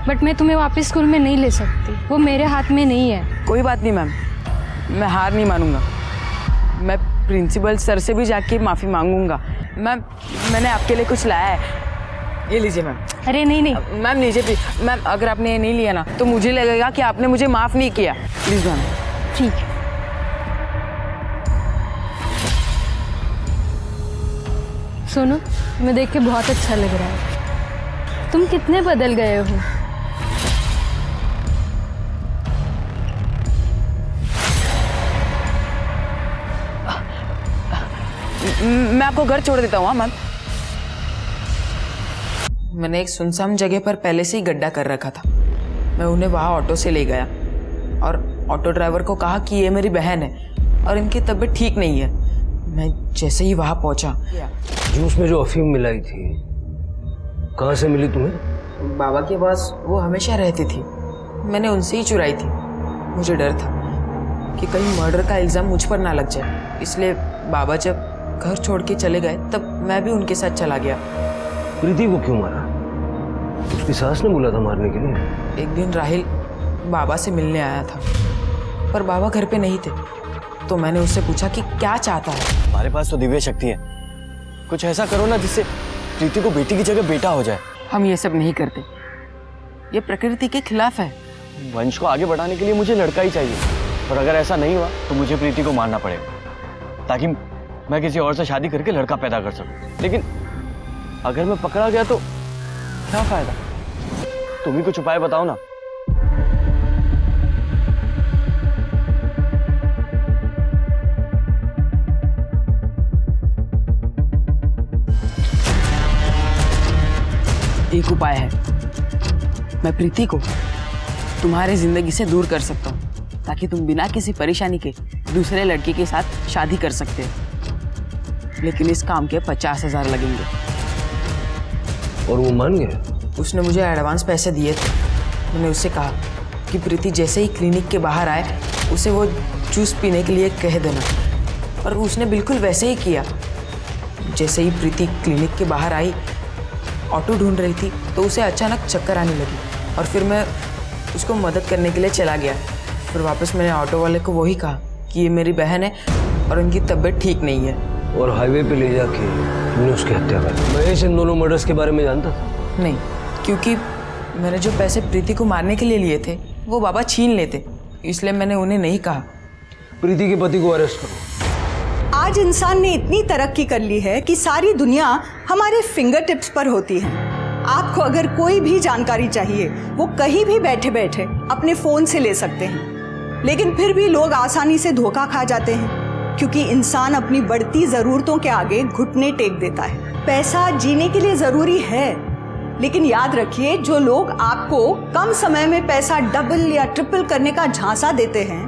S6: but मैं तुम्हें वापस स्कूल में नहीं ले सकती, वो मेरे हाथ में नहीं है।
S10: कोई बात नहीं मैम, मैं हार नहीं मानूंगा। मैं प्रिंसिपल सर से भी जाके माफ़ी मांगूंगा। मैम, मैंने आपके लिए कुछ लाया है, ये लीजिए मैम।
S6: अरे नहीं
S10: मैम, लीजिए प्लीज। मैम, अगर आपने ये नहीं लिया ना तो मुझे लगेगा कि आपने मुझे माफ़ नहीं किया। Please ma'am.
S6: ठीक है। सोनू, तुम्हें देख के बहुत अच्छा लग रहा है। तुम कितने बदल गए हो।
S10: मैं आपको घर छोड़ देता हूँ। मैम, मैंने एक सुनसान जगह पर पहले से ही गड्ढा कर रखा था। मैं उन्हें वहाँ ऑटो से ले गया और ऑटो ड्राइवर को कहा कि ये मेरी बहन है और इनकी तबीयत ठीक नहीं है। मैं जैसे ही वहाँ पहुँचा,
S4: जूस में जो अफीम मिलाई थी कहाँ से मिली तुम्हें?
S10: बाबा के पास वो हमेशा रहती थी, मैंने उनसे ही चुराई थी। मुझे डर था कि कहीं मर्डर का इल्ज़ाम मुझ पर ना लग जाए, इसलिए बाबा जब घर छोड़ के चले गए तब मैं भी उनके साथ चला गया।
S4: प्रीति को क्यों मारा? उसकी सास ने बोला था मारने के लिए।
S10: एक दिन राहिल बाबा से मिलने आया था पर बाबा घर पे नहीं थे, तो मैंने उससे पूछा कि क्या चाहता है।
S20: हमारे पास तो दिव्य शक्ति है, कुछ ऐसा करो ना जिससे प्रीति को बेटी की जगह बेटा हो जाए।
S10: हम ये सब नहीं करते, ये प्रकृति के खिलाफ है।
S15: वंश को आगे बढ़ाने के लिए मुझे लड़का ही चाहिए, और अगर ऐसा नहीं हुआ तो मुझे प्रीति को मारना पड़ेगा ताकि मैं किसी और से शादी करके लड़का पैदा कर सकूं। लेकिन अगर मैं पकड़ा गया तो क्या फायदा? तुम ही कुछ उपाय बताओ ना।
S10: एक उपाय है। मैं प्रीति को तुम्हारे जिंदगी से दूर कर सकता हूँ ताकि तुम बिना किसी परेशानी के दूसरे लड़के के साथ शादी कर सकते हो। लेकिन इस काम के 50,000 लगेंगे।
S4: और वो मान गया?
S10: उसने मुझे एडवांस पैसे दिए थे। मैंने उससे कहा कि प्रीति जैसे ही क्लिनिक के बाहर आए उसे वो जूस पीने के लिए कह देना, और उसने बिल्कुल वैसे ही किया। जैसे ही प्रीति क्लिनिक के बाहर आई, ऑटो ढूंढ रही थी तो उसे अचानक चक्कर आने लगी, और फिर मैं उसको मदद करने के लिए चला गया। फिर वापस मैंने ऑटो वाले को वही कहा कि ये मेरी बहन है और उनकी तबीयत ठीक नहीं है।
S4: और हाईवे पे ले जाके तुमने उसकी हत्या कर दी। महेश इन दोनों मर्डर्स के बारे में जानता था?
S10: नहीं, क्योंकि मैंने जो पैसे प्रीति को मारने के लिए लिए थे वो बाबा छीन लेते, इसलिए मैंने उन्हें नहीं कहा।
S4: प्रीति के पति को अरेस्ट करो।
S2: आज इंसान ने इतनी तरक्की कर ली है कि सारी दुनिया हमारे फिंगर टिप्स पर होती है। आपको अगर कोई भी जानकारी चाहिए वो कहीं भी बैठे बैठे अपने फोन से ले सकते हैं। लेकिन फिर भी लोग आसानी से धोखा खा जाते हैं, क्योंकि इंसान अपनी बढ़ती जरूरतों के आगे घुटने टेक देता है। पैसा जीने के लिए जरूरी है, लेकिन याद रखिए, जो लोग आपको कम समय में पैसा डबल या ट्रिपल करने का झांसा देते हैं,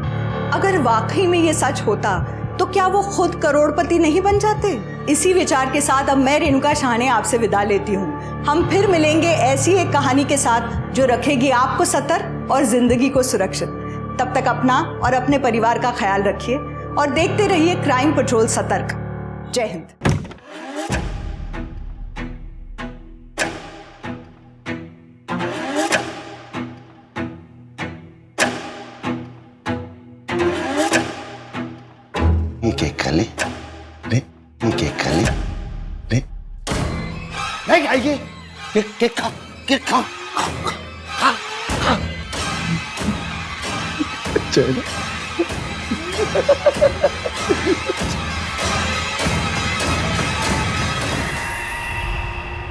S2: अगर वाकई में ये सच होता तो क्या वो खुद करोड़पति नहीं बन जाते? इसी विचार के साथ अब मैं रेणुका शाहने आपसे विदा लेती हूँ। हम फिर मिलेंगे ऐसी एक कहानी के साथ जो रखेगी आपको सतर्क और जिंदगी को सुरक्षित। तब तक अपना और अपने परिवार का ख्याल रखिए और देखते रहिए क्राइम पेट्रोल सतर्क। जय हिंद।
S20: खाली रे, ये खाली रे, नहीं आइए, केक खा, केक खा, खा, खा। चलो।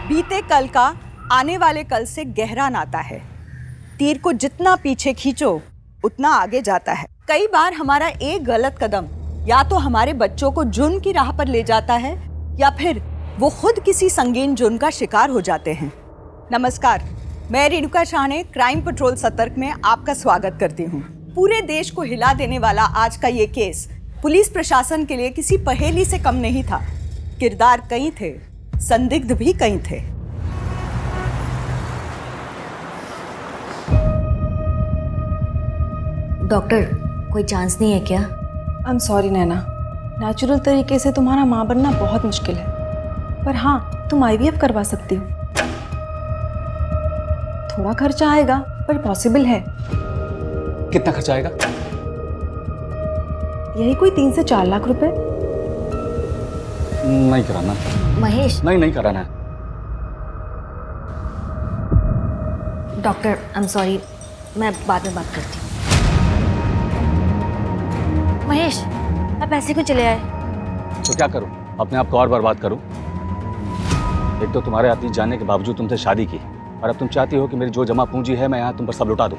S2: बीते कल का आने वाले कल से गहरा नाता है। तीर को जितना पीछे खींचो उतना आगे जाता है। कई बार हमारा एक गलत कदम या तो हमारे बच्चों को जुर्म की राह पर ले जाता है या फिर वो खुद किसी संगीन जुर्म का शिकार हो जाते हैं। नमस्कार, मैं रेणुका शाहने क्राइम पेट्रोल सतर्क में आपका स्वागत करती हूँ। पूरे देश को हिला देने वाला आज का ये केस पुलिस प्रशासन के लिए किसी पहेली से कम नहीं था। किरदार कई थे, संदिग्ध भी कई थे।
S21: डॉक्टर, कोई चांस नहीं है क्या?
S22: I am sorry Naina, natural तरीके से तुम्हारा माँ बनना बहुत मुश्किल है, पर हाँ, तुम IVF करवा सकती हो। थोड़ा खर्चा आएगा पर पॉसिबल है।
S1: कितना खर्चा आएगा?
S22: यही कोई 3 से 4 लाख रुपए।
S1: नहीं कराना
S21: महेश।
S1: नहीं कराना।
S21: डॉक्टर, आई एम सॉरी, मैं बाद में बात करती हूँ। महेश, आप ऐसे क्यों चले आए?
S1: तो क्या करूं? अपने आप को और बर्बाद करूं? एक तो तुम्हारे अतीत जानने के बावजूद तुमसे शादी की, और अब तुम चाहती हो कि मेरी जो जमा पूंजी है मैं यहाँ तुम पर सब लुटा दूं।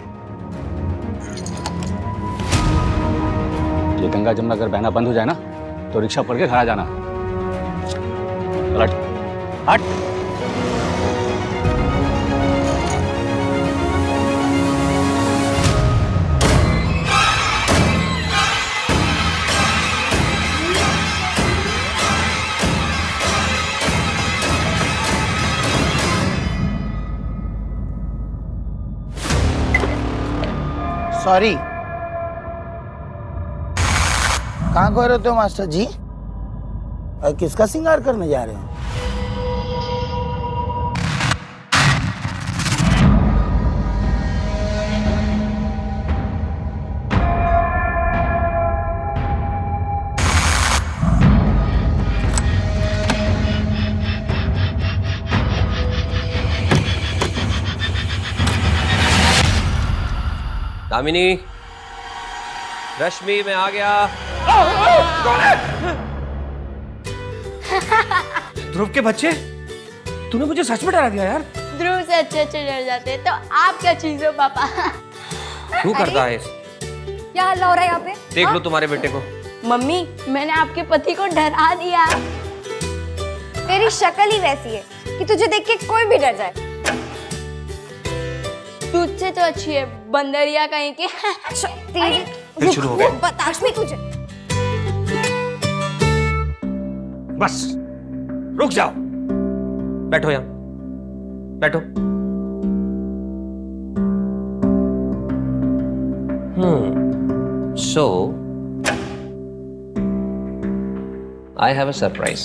S1: ये गंगा जमुना अगर बहना बंद हो जाए ना तो रिक्शा पकड़ के घर आ जाना। हट हट।
S23: सॉरी, कहाँ खो रहे हो मास्टर जी? और किसका श्रृंगार करने जा रहे हो?
S24: दामिनी, रश्मि, मैं आ गया।
S13: ध्रुव के बच्चे, तूने मुझे सच में डरा दिया यार।
S6: ध्रुव से अच्छे डर जाते हैं, तो आप क्या चीज हो पापा?
S24: क्यों करता है?
S6: क्या हल्ला हो रहा है यहाँ पे?
S24: देख लो तुम्हारे बेटे को।
S6: मम्मी, मैंने आपके पति को डरा दिया।
S16: तेरी शक्ल ही वैसी है कि तुझे देख के कोई भी डर जाए।
S3: तुझसे तो अच्छी है बंदरिया कहीं की।
S24: फिर शुरू हो गया।
S3: बता तुझे।
S24: बस रुक जाओ, बैठो यहाँ, बैठो। So I have a surprise.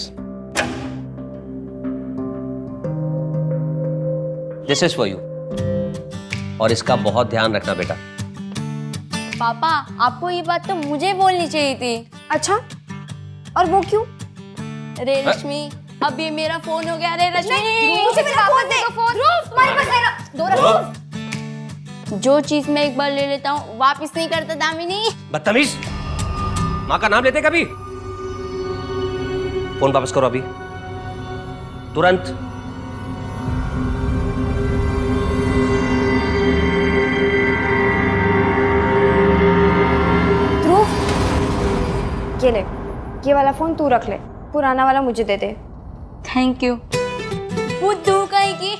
S24: This is for you. और इसका बहुत ध्यान रखना बेटा।
S3: पापा आपको ये बात तो मुझे बोलनी चाहिए थी।
S22: अच्छा, और वो क्यों?
S3: रे रश्मि, अब ये मेरा फोन हो गया। रे रश्मि,
S22: मुझे मेरा फोन दे। तुम्हारे पास मेरा दो
S3: जो चीज मैं एक बार ले लेता हूँ वापस नहीं करता दामिनी।
S24: बदतमीज, माँ का नाम लेते कभी? फोन वापस करो अभी, तुरंत।
S22: ध्रुव, ये ले, ये वाला फोन तू रख ले, पुराना वाला मुझे दे दे।
S3: Thank you. बुद्धू कहीं की।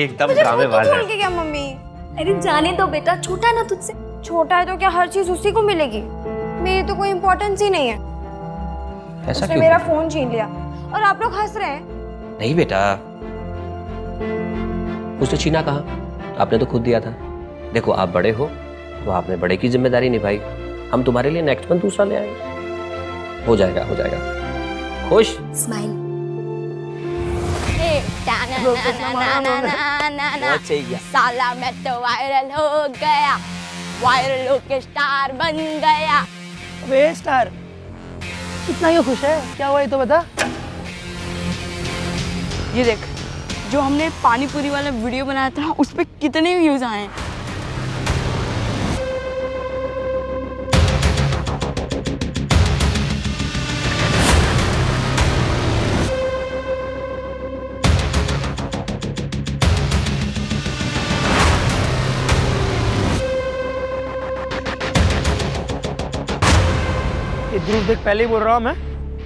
S24: एकदम ड्रामेबाज है।
S22: क्या मम्मी? अरे जाने दो बेटा, छोटा है ना तुझसे। छोटा है तो क्या हर चीज उसी को मिलेगी? मेरी तो कोई इम्पोर्टेंस ही नहीं है।
S24: ऐसा
S22: उसने
S24: क्यों?
S22: मेरा फोन छीन लिया और आप लोग हंस रहे हैं।
S24: नहीं बेटा, उसने छीना कहा, आपने तो खुद दिया था। देखो आप बड़े हो तो आपने बड़े की जिम्मेदारी निभाई, हम तुम्हारे लिए नेक्स्ट मंथ दूसरा ले आएंगे। हो जाएगा, हो जाएगा। खुश?
S22: स्माइल।
S3: साला मैं तो वायरल हो गया, वायरल होके स्टार बन गया।
S23: वे स्टार कितना ये खुश है, क्या हुआ ये तो बता।
S3: ये देख, जो हमने पानी पूरी वाला वीडियो बनाया था उस पे कितने व्यूज आए।
S23: ध्रुव देख, पहले ही बोल रहा हूँ मैं,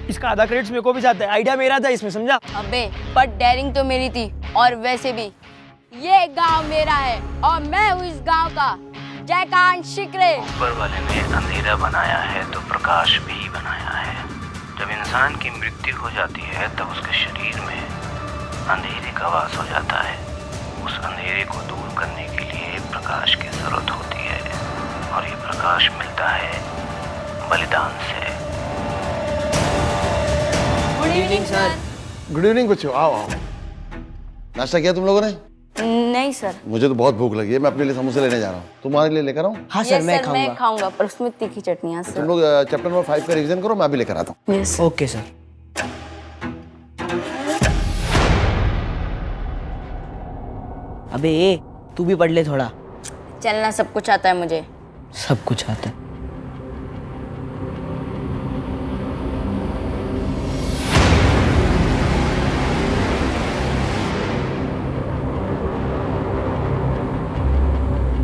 S23: इसका आधा क्रेडिट मेरे को भी जाता है। आइडिया मेरा था इसमें, समझा?
S3: अबे पर डेयरिंग तो मेरी थी। और वैसे भी ये गांव मेरा है और मैं हूँ इस गांव का जयकांत शिकरे।
S8: ऊपर वाले ने अंधेरा बनाया है तो प्रकाश भी बनाया है। जब इंसान की मृत्यु हो जाती है तब उसके शरीर में अंधेरे का वास हो जाता है। उस अंधेरे को दूर करने के लिए प्रकाश की जरूरत होती है और ये प्रकाश मिलता है बलिदान से।
S3: Good evening sir.
S14: Good evening बच्चों, आओ आओ। नाश्ता किया तुम लोगों ने?
S3: नहीं सर।
S14: मुझे तो बहुत भूख लगी है, मैं अपने लिए समोसे लेने जा रहा हूँ। तुम्हारे लिए लेकर आऊँ?
S23: हाँ सर, मैं
S3: खाऊंगा पर उसमें तीखी चटनी है सर।
S14: तुम लोग चैप्टर नंबर 5 का रिवीजन करो, मैं अभी लेकर आता हूँ।
S3: Yes
S23: okay sir. अबे तू भी पढ़ ले थोड़ा।
S3: चलना सब कुछ आता है मुझे।
S23: सब कुछ आता है।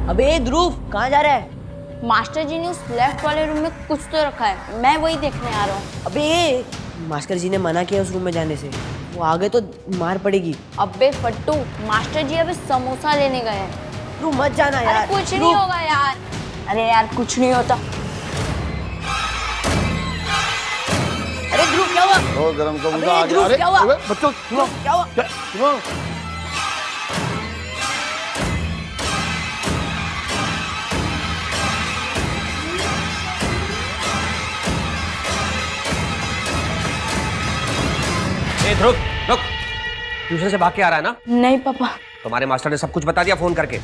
S23: अबे ध्रुव, कहाँ जा रहा है?
S3: मास्टर जी ने उस लेफ्ट वाले रूम में कुछ तो रखा है, मैं वही देखने आ रहा हूँ।
S23: अबे मास्टर जी ने मना किया उस रूम में जाने से, वो आगे तो मार पड़ेगी।
S3: अबे फट्टू, मास्टर जी अभी समोसा लेने गए हैं।
S23: तू मत जाना यार।
S3: अरे कुछ नहीं होगा यार। अरे यार कुछ नहीं होता।
S23: अरे ध्रुव क्या हुआ?
S14: ओ गरम का मुद्दा आ गया।
S23: ध्रुव
S14: अरे
S23: क्या हुआ?
S14: बच्चों सुनो,
S23: क्या हुआ?
S14: सुनो।
S24: ए ध्रुव, रुक। ट्यूशन से भाग के आ रहा है ना?
S3: नहीं पापा।
S24: तुम्हारे मास्टर ने सब कुछ बता दिया फोन करके।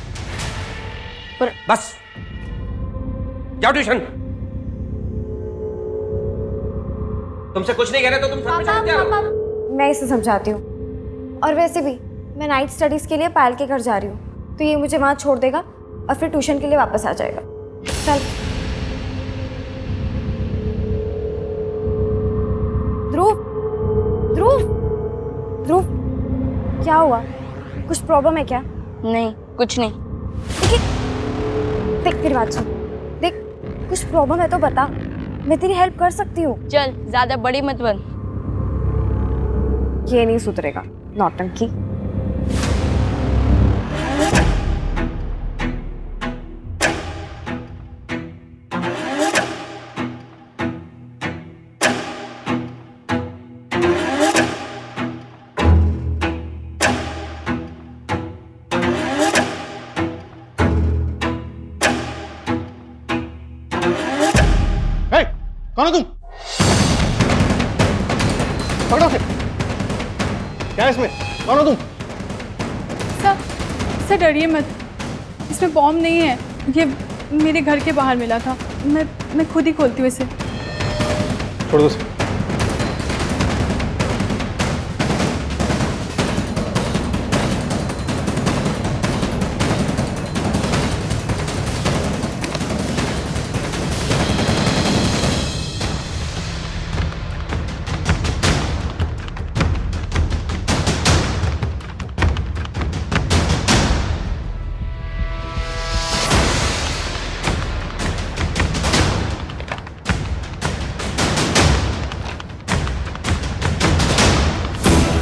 S3: पर
S24: बस जाओ ट्यूशन। तुमसे कुछ नहीं कह रहे तो तुम सब समझते हो।
S22: मैं इसे समझाती हूँ। और वैसे भी मैं नाइट स्टडीज के लिए पायल के घर जा रही हूँ, तो ये मुझे वहाँ छोड़ देगा और फिर ट्यूशन के लिए वापस आ जाएगा। चल ध्रुव, ध्रुव, ध्रुव, क्या हुआ? कुछ प्रॉब्लम है क्या?
S3: नहीं, कुछ नहीं।
S22: देख फिर बात सुन, देख कुछ प्रॉब्लम है तो बता, मैं तेरी हेल्प कर सकती हूँ।
S3: चल ज्यादा बड़ी मत बन।
S22: ये नहीं सुधरेगा, नौटंकी।
S14: कौन हो तुम? पकड़ो उसे। क्या है इसमें? कौन हो तुम?
S12: सर डरिए मत, इसमें बॉम्ब नहीं है, ये मेरे घर के बाहर मिला था, मैं खुद ही खोलती हूँ इसे।
S14: छोड़ दो उसे।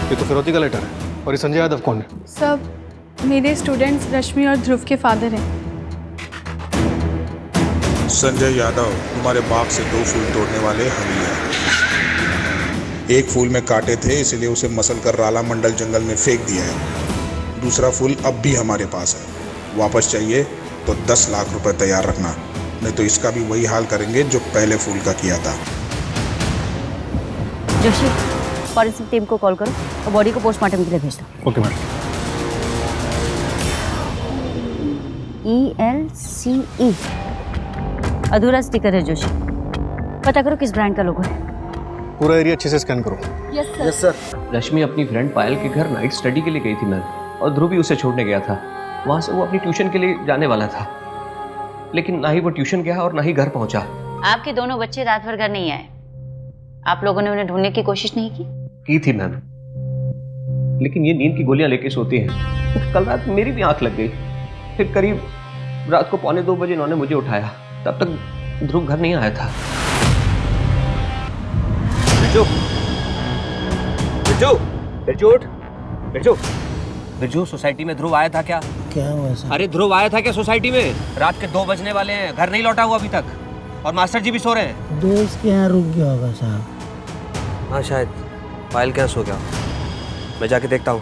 S14: ये तो फिरौती का लेटर है। और ये संजय यादव कौन है?
S12: सब मेरे स्टूडेंट्स रश्मि और ध्रुव के फादर हैं।
S5: संजय यादव, तुम्हारे बाग से 2 फूल तोड़ने वाले हम ही हैं। एक फूल में कांटे थे, इसलिए उसे मसल कर राला मंडल जंगल में फेंक दिया है। दूसरा फूल अब भी हमारे पास है। वापस चाहिए तो 10 लाख रुपए तैयार रखना, नहीं तो इसका भी वही हाल करेंगे जो पहले फूल का किया था।
S21: जोशी, फॉरेंसिक टीम को कॉल करो और बॉडी को पोस्टमार्टम के लिए भेज दो।
S14: Okay madam.
S21: ELCE अधूरा स्टिकर है जोशी, पता करो किस ब्रांड का लोगो है।
S14: पूरा एरिया अच्छे से स्कैन करो।
S21: Yes sir.
S24: रश्मि अपनी फ्रेंड पायल के घर नाइट स्टडी के लिए गई थी मैम, और ध्रुव भी उसे छोड़ने गया था। वहाँ से वो अपनी ट्यूशन के लिए जाने वाला था, लेकिन ना ही वो ट्यूशन गया और ना ही घर पहुंचा।
S21: आपके दोनों बच्चे रात भर घर नहीं आए, आप लोगों ने उन्हें ढूंढने की कोशिश नहीं की?
S24: थी मैम, लेकिन ये नींद की गोलियां लेके सोती हैं। कल रात मेरी भी आंख लग गई, फिर करीब रात को 1:45 बजे इन्होंने मुझे उठाया, तब तक ध्रुव घर नहीं आया था। बिरजू, बिरजू, बिरजू उठ, बिरजू, बिरजू, सोसाइटी में ध्रुव आया था क्या?
S23: क्या हुआ सर?
S24: अरे ध्रुव आया था क्या सोसाइटी में? रात के 2 बजने वाले हैं, घर नहीं लौटा हुआ अभी तक, और मास्टर जी भी सो रहे हैं।
S23: दोस्त के यहाँ रुक गया होगा साहब।
S24: हाँ शायद पायल क्या सो गया, मैं जाके देखता हूँ।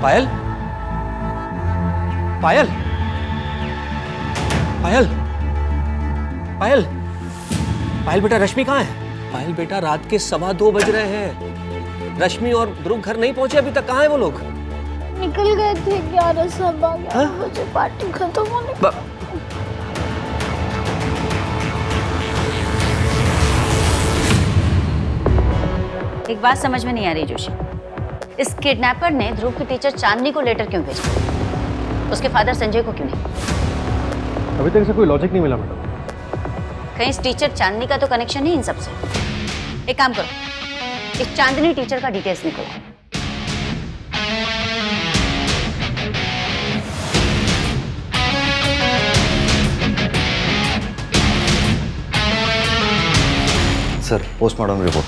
S24: पायल, पायल, पायल, पायल, पायल बेटा, रश्मि कहाँ है? पायल बेटा, रात के 2:15 बज रहे हैं, रश्मि और ध्रुव घर नहीं पहुंचे अभी तक। कहाँ है वो लोग?
S16: निकल गए थे 11:15 बजे पार्टी खत्म होने।
S21: एक बात समझ में नहीं आ रही जोशी, इस किडनैपर ने ध्रुव की टीचर चांदनी को लेटर क्यों भेजा, उसके फादर संजय को क्यों नहीं?
S14: अभी तक इसे कोई लॉजिक नहीं मिला मैडम।
S21: कहीं इस टीचर चांदनी का तो कनेक्शन नहीं इन सबसे। एक काम करो, इस चांदनी टीचर का डिटेल्स निकालो।
S20: Sir, postmortem report.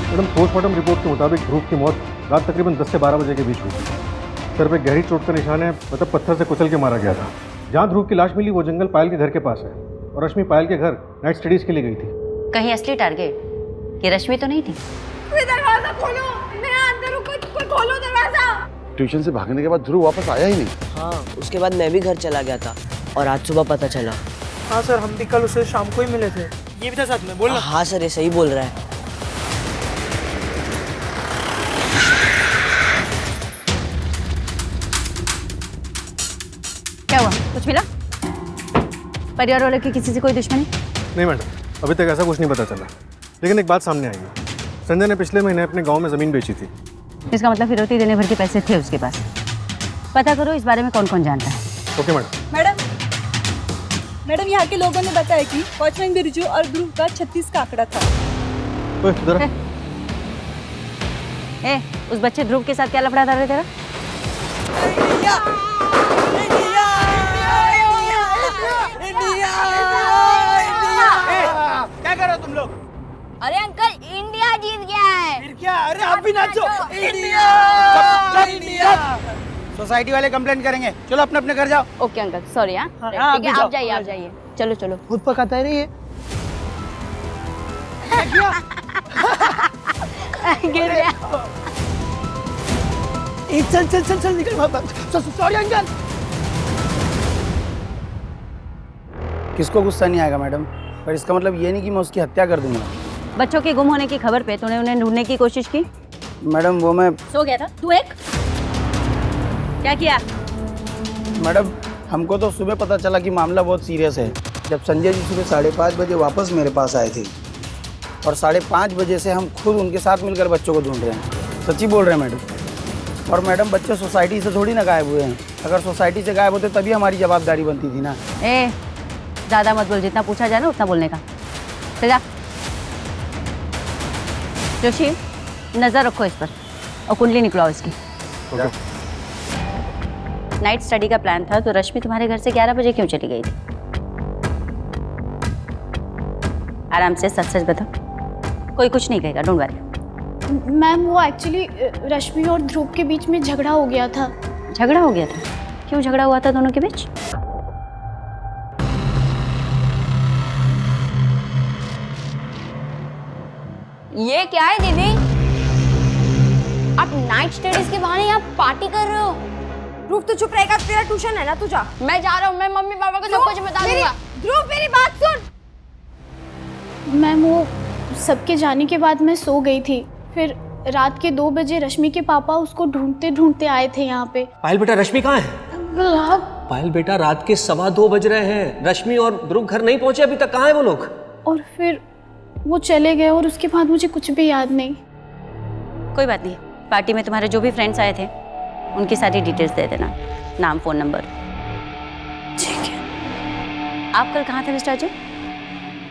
S14: Madam, postmortem report के मुताबिक ध्रुव की मौत रात तकरीबन 10 से 12 बजे के बीच हुई थी। सर पे गहरी चोट का निशान है, मतलब पत्थर से कुचल के मारा गया था। जहाँ ध्रुव की लाश मिली वो जंगल पायल के घर के पास है, और रश्मि पायल के घर नाइट स्टडीज के लिए गई थी।
S21: कहीं असली टारगेट ये रश्मि तो नहीं थी?
S16: दरवाजा खोलो, मैं अंदर हूँ, कोई खोलो दरवाजा।
S14: ट्यूशन से भागने के बाद ध्रुव वापस आया ही नहीं।
S10: हाँ, उसके बाद मैं भी घर चला गया था और आज सुबह पता चला।
S13: हाँ सर, हम भी कल उसे शाम को ही मिले थे। ये भी था साथ में, बोलना।
S10: हाँ सर, ये सही बोल रहा है।
S21: क्या हुआ, कुछ मिला? परिवार वालों की किसी से कोई दुश्मनी?
S14: नहीं मैडम, अभी तक ऐसा कुछ नहीं पता चला, लेकिन एक बात सामने आई है। संजय ने पिछले महीने अपने गांव में ज़मीन बेची थी।
S21: इसका मतलब फिरौती देने भर के पैसे थे उसके पास। पता करो इस बारे में कौन कौन जानता है।
S14: Okay madam.
S2: मैडम, यहाँ के लोगों ने बताया कि वॉचमैन बिरजू और ध्रुव का 36 का आंकड़ा था।
S21: उस बच्चे ध्रुव के साथ क्या लफड़ा था रे तेरा?
S13: क्या कर रहे हो तुम लोग?
S3: अरे अंकल, इंडिया जीत गया है।
S13: फिर क्या? अरे आप भी नाचो। India, India.
S23: सोसाइटी वाले कंप्लेंट करेंगे। चलो अपने अपने घर जाओ।
S3: Okay uncle, sorry. हाँ
S23: हाँ,
S3: ठीक
S23: अभी
S3: है,
S23: जाओ,
S3: आप जाइए, आप
S23: अभी
S3: जाइए। चलो चलो।
S23: खुद पकाता है रे ये।
S3: गिर गया।
S23: चल चल चल चल निकल। Sorry uncle. किसको गुस्सा नहीं आएगा मैडम, पर इसका मतलब ये नहीं कि मैं उसकी हत्या कर दूंगा।
S21: बच्चों के गुम होने की खबर पे तूने उन्हें ढूंढने की कोशिश की?
S23: मैडम वो मैं
S21: सो गया था तू एक? क्या किया?
S23: मैडम हमको तो सुबह पता चला कि मामला बहुत सीरियस है। जब संजय जी सुबह 5:30 बजे वापस मेरे पास आए थे और 5:30 बजे से हम खुद उनके साथ मिलकर बच्चों को ढूंढ रहे हैं। सच्ची बोल रहे हैं मैडम। और मैडम बच्चे सोसाइटी से थोड़ी ना गायब हुए हैं। अगर सोसाइटी से गायब होते तभी हमारी जवाबदारी बनती थी ना।
S21: ज़्यादा मत बोल, जितना पूछा जाए ना उतना बोलने का। चल जा। जोशी नज़र रखो इस पर और कुंडली निकलाओ इसकी। नाइट स्टडी का प्लान था तो रश्मि तुम्हारे घर से 11 बजे क्यों चली गई थी? आराम से सच सच बताओ, कोई कुछ नहीं कहेगा, डोंट वरी।
S16: मैम वो एक्चुअली रश्मि और ध्रुव के बीच में झगड़ा हो गया था।
S21: झगड़ा हो गया था? क्यों झगड़ा हुआ था दोनों के बीच?
S3: ये क्या है दीदी? आप नाइट स्टडीज के बहाने यहाँ पार्टी कर रहे हो?
S22: ध्रुव तो चुप रहेगा, तेरा ट्यूशन है ना, तू जा।
S3: मैं जा रहा हूँ, मैं मम्मी पापा को सब कुछ बता दूंगा।
S22: ध्रुव मेरी बात सुन।
S16: मैम वो सबके जाने के बाद मैं सो गई थी, फिर रात के 2 बजे रश्मि के पापा उसको ढूंढते ढूंढते आए थे यहाँ पे।
S7: पायल बेटा रश्मि कहाँ है?
S16: अंकल आप।
S7: पायल बेटा रात के 2:15 बज रहे हैं, रश्मि और ध्रुव घर नहीं पहुंचे अभी तक, कहाँ है वो लोग?
S16: और फिर वो चले गए और उसके बाद मुझे कुछ भी याद नहीं।
S21: कोई बात नहीं, पार्टी में तुम्हारे जो भी फ्रेंड्स आए थे उनकी सारी डिटेल्स दे देना, नाम फोन नंबर। ठीक है। आप कल कहाँ थे मिस्टर अजय?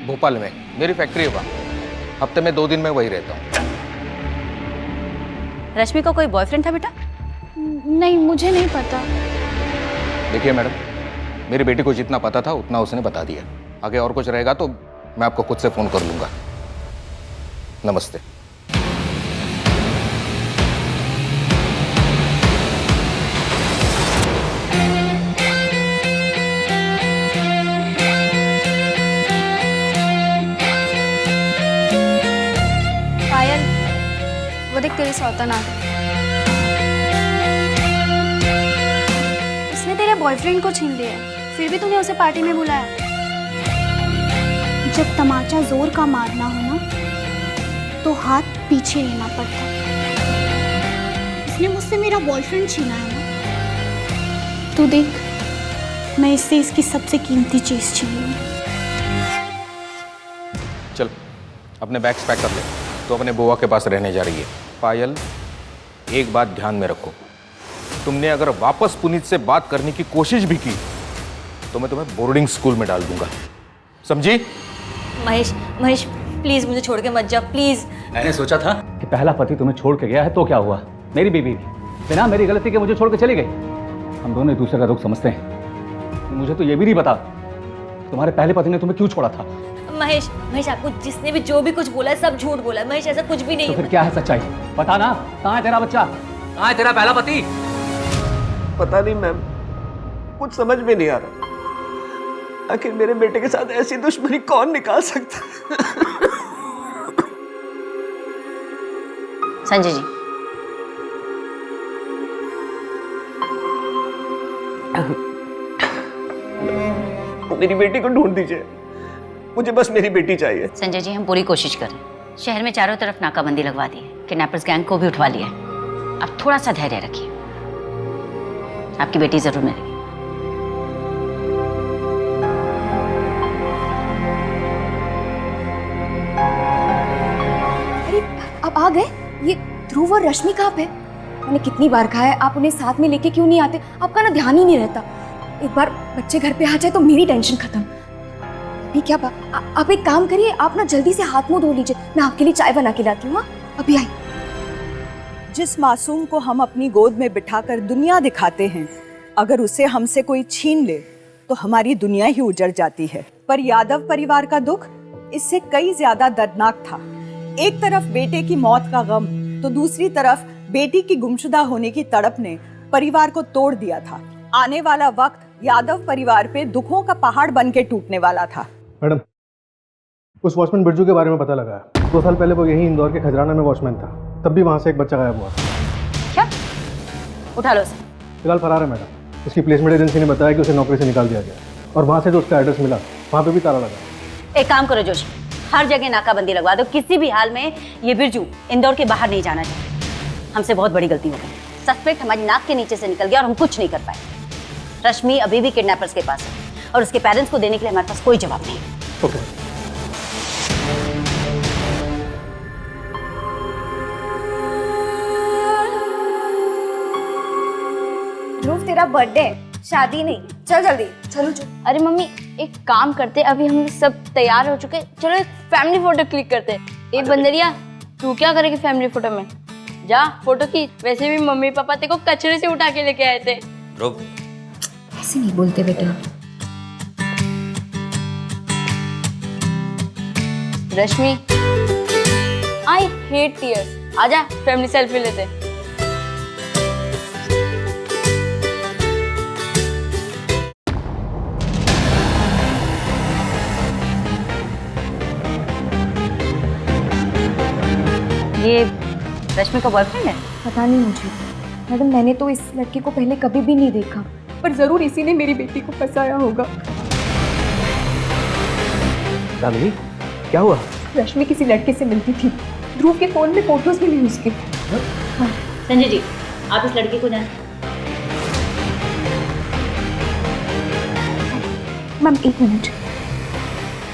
S9: भोपाल में, मेरी फैक्ट्री है वहाँ। हफ्ते में 2 दिन मैं वही रहता हूँ।
S21: रश्मि का कोई बॉयफ्रेंड था बेटा?
S16: नहीं मुझे नहीं पता।
S9: देखिए मैडम, मेरी बेटी को जितना पता था उतना उसने बता दिया। आगे और कुछ रहेगा तो मैं आपको खुद से फोन कर लूंगा। नमस्ते।
S16: पायल वो देख तेरी सौतन आ गई। उसने तेरे बॉयफ्रेंड को छीन लिया, फिर भी तूने उसे पार्टी में बुलाया। जब तमाचा जोर का मारना हो ना तो हाथ पीछे लेना पड़ता। इसने मुझसे मेरा बॉयफ्रेंड छीना है ना, तू देख मैं इससे इसकी सबसे कीमती चीज छीन लूं।
S9: चल अपने बैग्स पैक कर ले, तो अपने बुआ के पास रहने जा रही है। पायल एक बात ध्यान में रखो, तुमने अगर वापस पुनीत से बात करने की कोशिश भी की तो मैं तुम्हें बोर्डिंग स्कूल में डाल दूंगा, समझी?
S21: महेश महेश प्लीज मुझे छोड़ के मत जा प्लीज।
S1: मैंने सोचा था कि पहला पति तुम्हें छोड़ के गया है तो क्या हुआ, मेरी बीवी भी बिना मेरी गलती के मुझे छोड़ के चली गई। हम दोनों एक दूसरे का दुख समझते हैं। मुझे तो ये भी नहीं पता तुम्हारे पहले पति ने तुम्हें क्यों छोड़ा था।
S21: महेश महेश आपको जिसने भी जो भी कुछ बोला है सब झूठ बोला है। महेश ऐसा कुछ भी नहीं
S1: तो
S21: है।
S1: फिर क्या है सच्चाई, बता ना। कहाँ है तेरा बच्चा, कहाँ है तेरा पहला पति?
S13: पता नहीं मैम, कुछ समझ में नहीं आ रहा। आखिर मेरे बेटे के साथ ऐसी दुश्मनी कौन निकाल सकता है?
S21: संजय जी
S13: मेरी बेटी को ढूंढ दीजिए, मुझे बस मेरी बेटी चाहिए।
S21: संजय जी हम पूरी कोशिश कर रहे हैं, शहर में चारों तरफ नाकाबंदी लगवा दी है, किडनैपर्स गैंग को भी उठवा लिया है। आप थोड़ा सा धैर्य रखिए, आपकी बेटी जरूर मिलेगी।
S22: अरे आप आ गए? ये ध्रुव और रश्मि कहाँ पे? मैंने कितनी बार कहा है आप उन्हें साथ में लेके क्यों नहीं आते, आपका ना ध्यान ही नहीं रहता। एक बार बच्चे घर पे आ जाए तो मेरी टेंशन खत्म। अभी क्या आप एक काम करिए, आप ना जल्दी से हाथ मुंह धो लीजिए, मैं आपके लिए चाय बना के लाती हूँ। अभी आई।
S2: जिस मासूम को हम अपनी गोद में बिठाकर दुनिया दिखाते हैं, अगर उसे हमसे कोई छीन ले तो हमारी दुनिया ही उजड़ जाती है। पर यादव परिवार का दुख इससे कई ज्यादा दर्दनाक था। एक तरफ बेटे की मौत का गम तो दूसरी तरफ बेटी की गुमशुदा होने की तड़प ने परिवार को तोड़ दिया था। आने वाला वक्त यादव परिवार पे दुखों का पहाड़ बन के टूटने वाला था।
S14: मैडम, उस वॉचमैन बिरजू के बारे में पता लगा। 2 साल पहले वो यही इंदौर के खजराना में वॉचमैन था, तब भी वहाँ से एक बच्चा गायब हुआ।
S21: क्या? उठा लो उसे।
S14: फिलहाल फरार है मैडम। उसकी प्लेसमेंट एजेंसी ने बताया कि उसे नौकरी से निकाल दिया गया और वहाँ से जो उसका एड्रेस मिला वहाँ पे भी ताला लगा।
S21: एक काम करो जोशी, हर जगह नाकाबंदी लगवा दो। किसी भी हाल में ये बिरजू इंदौर के बाहर नहीं जाना चाहिए। हमसे बहुत बड़ी गलती हो गई। सस्पेक्ट हमारी नाक के नीचे से निकल गया और हम कुछ नहीं कर पाए। रश्मि अभी भी किडनैपर्स के पास है और उसके पेरेंट्स को देने के लिए हमारे पास कोई जवाब नहीं।
S14: ओके।
S22: ध्रुव, तेरा बर्थडे, शादी नहीं। चल जल्दी, चलो चलो।
S3: अरे मम्मी, एक काम करते, अभी हम सब तैयार हो चुके, चलो एक फैमिली फोटो क्लिक करते। एक बंदरिया, तू क्या करेगी फैमिली फोटो में? जा फोटो खींच। वैसे भी मम्मी पापा तेरे को कचरे से उठा के लेके आए थे।
S22: ऐसे नहीं बोलते बेटा।
S3: रश्मि, आई हेट टीयर्स। आजा फैमिली सेल्फी लेते।
S22: ये रश्मि का बॉयफ्रेंड है? पता नहीं मुझे मैडम, मैंने तो इस लड़के को पहले कभी भी नहीं देखा, पर जरूर इसी ने मेरी बेटी को फंसाया होगा।
S1: दामिनी, क्या हुआ?
S22: रश्मि किसी लड़के से मिलती थी। ध्रुव के फोन में फोटोज मिली उसके।
S21: हाँ। संजय जी, आप इस लड़के को जानते?
S22: मैम एक मिनट,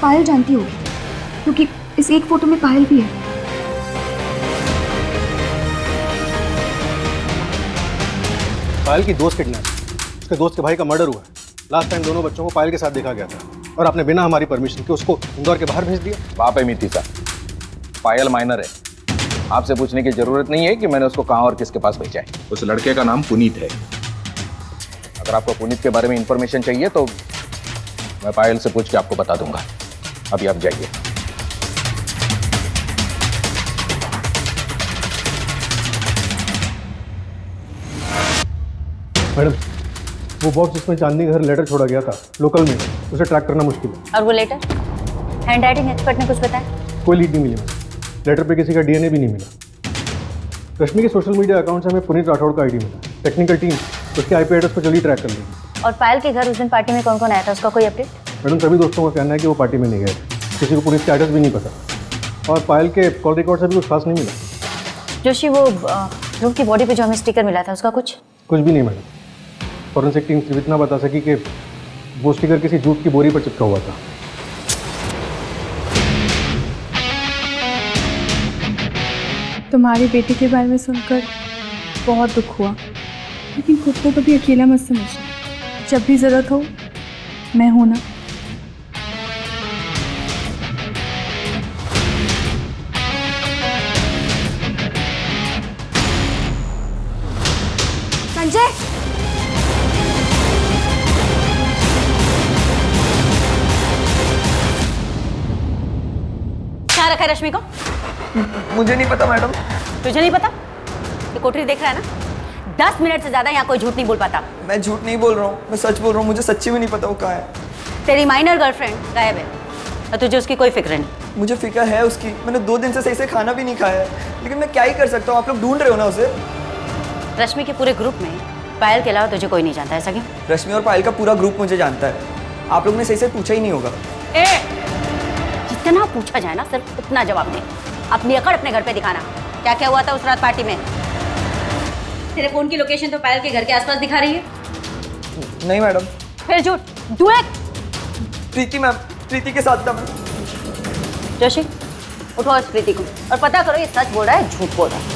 S22: पायल जानती होगी क्योंकि इस एक फोटो में पायल भी है।
S14: पायल की दोस्त किडनैप, उसके दोस्त के भाई का मर्डर हुआ है। लास्ट टाइम दोनों बच्चों को पायल के साथ देखा गया था और आपने बिना हमारी परमिशन के उसको इंदौर के बाहर भेज दिया।
S9: बाप है मीति साहब, पायल माइनर है। आपसे पूछने की जरूरत नहीं है कि मैंने उसको कहाँ और किसके पास भेजा है। उस लड़के का नाम पुनीत है। अगर आपको पुनीत के बारे में इंफॉर्मेशन चाहिए तो मैं पायल से पूछ के आपको बता दूंगा। अभी आप जाइए।
S14: मैडम, वो बॉक्स जिसमें चांदनी घर लेटर छोड़ा गया था लोकल में, उसे ट्रैक करना मुश्किल है।
S21: और वो लेटर? हैंड राइटिंग एक्सपर्ट ने कुछ बताया?
S14: कोई लीड नहीं मिली मैडम। लेटर पे किसी का डीएनए भी नहीं मिला। रश्मि के सोशल मीडिया अकाउंट से हमें पुनीत राठौड़ का आईडी मिला। टेक्निकल टीम उसके आईपी एड्रेस को जल्दी ट्रैक कर लेगी।
S21: और पायल के घर उस दिन पार्टी में कौन कौन आया था, उसका कोई अपडेट?
S14: मैडम, सभी दोस्तों का कहना है कि वो पार्टी में नहीं गए। किसी को पुनीत का एड्रेस भी नहीं पता और पायल के कॉल रिकॉर्ड से भी कुछ खास नहीं मिला।
S21: जोशी, वो ध्रुव की बॉडी पे जो हमें स्टिकर मिला था उसका कुछ
S14: भी नहीं मैडम। फॉरेंसिक टीम सिर्फ इतना बता सकी कि वो स्टिकर किसी जूट की बोरी पर चिपका हुआ था।
S12: तुम्हारी बेटी के बारे में सुनकर बहुत दुख हुआ, लेकिन खुद को कभी अकेला मत समझना। जब भी ज़रूरत हो मैं हूं ना।
S22: संजय,
S21: कहाँ रखा है रश्मि को?
S13: मुझे नहीं पता मैडम।
S21: तुझे नहीं पता? ये कोठरी देख रहा है ना? 10 मिनट से ज्यादा यहाँ कोई झूठ नहीं बोल पाता।
S13: मैं झूठ नहीं बोल रहा हूँ, मैं सच बोल रहा हूँ। मुझे सच्ची में नहीं पता वो कहाँ है।
S21: तेरी माइनर गर्लफ्रेंड गायब है और तुझे उसकी कोई फिक्र नहीं।
S13: मुझे फिक्र है उसकी। मैंने 2 दिन से सही से खाना भी नहीं खाया है, लेकिन मैं क्या ही कर सकता हूँ। आप लोग ढूंढ रहे हो ना उसे।
S21: रश्मि के पूरे ग्रुप में पायल के अलावा तुझे कोई नहीं जानता, ऐसा क्यों?
S13: रश्मि और पायल का पूरा ग्रुप मुझे जानता है। आप लोग ने सही से पूछा ही नहीं होगा।
S21: जितना पूछा जाए ना सिर्फ उतना जवाब दे। अपनी अकड़ अपने घर पे दिखाना। क्या क्या हुआ था उस रात पार्टी में? तेरे फोन की लोकेशन तो पायल के घर के आसपास दिखा रही है।
S13: नहीं मैडम।
S21: फिर झूठ। Do it.
S13: प्रीति मैम, प्रीति के साथ था मैं।
S21: जोशी, उठो इस प्रीति को और पता करो ये सच बोल रहा है झूठ बोल रहा है।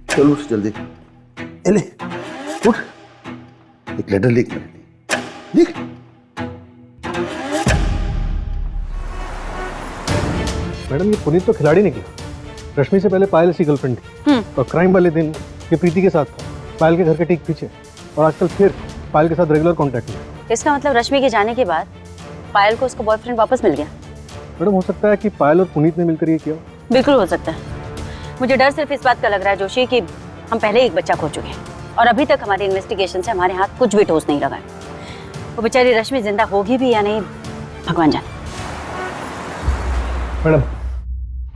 S11: चलो उठ जल्दी। ले उठ, एक लेटर लिख। लिख।
S14: मैडम, ये पुनीत तो खिलाड़ी निकला। रश्मि से पहले पायल इसकी गर्लफ्रेंड थी और क्राइम वाले दिन ये प्रीति के साथ था, पायल के घर के ठीक पीछे, और आजकल फिर पायल के साथ रेगुलर कांटेक्ट में।
S21: इसका मतलब रश्मि के जाने के बाद पायल को उसका बॉयफ्रेंड वापस मिल गया।
S14: मैडम, हो सकता है कि पायल और पुनीत ने मिलकर ये किया।
S21: बिल्कुल हो सकता है। मुझे डर सिर्फ इस बात का लग रहा है जोशी कि हम पहले एक बच्चा खो चुके हैं और अभी तक हमारी इन्वेस्टिगेशन से हमारे हाथ कुछ भी ठोस नहीं लगा है। वो बेचारी रश्मि जिंदा होगी भी या नहीं, भगवान जाने।
S14: मैडम,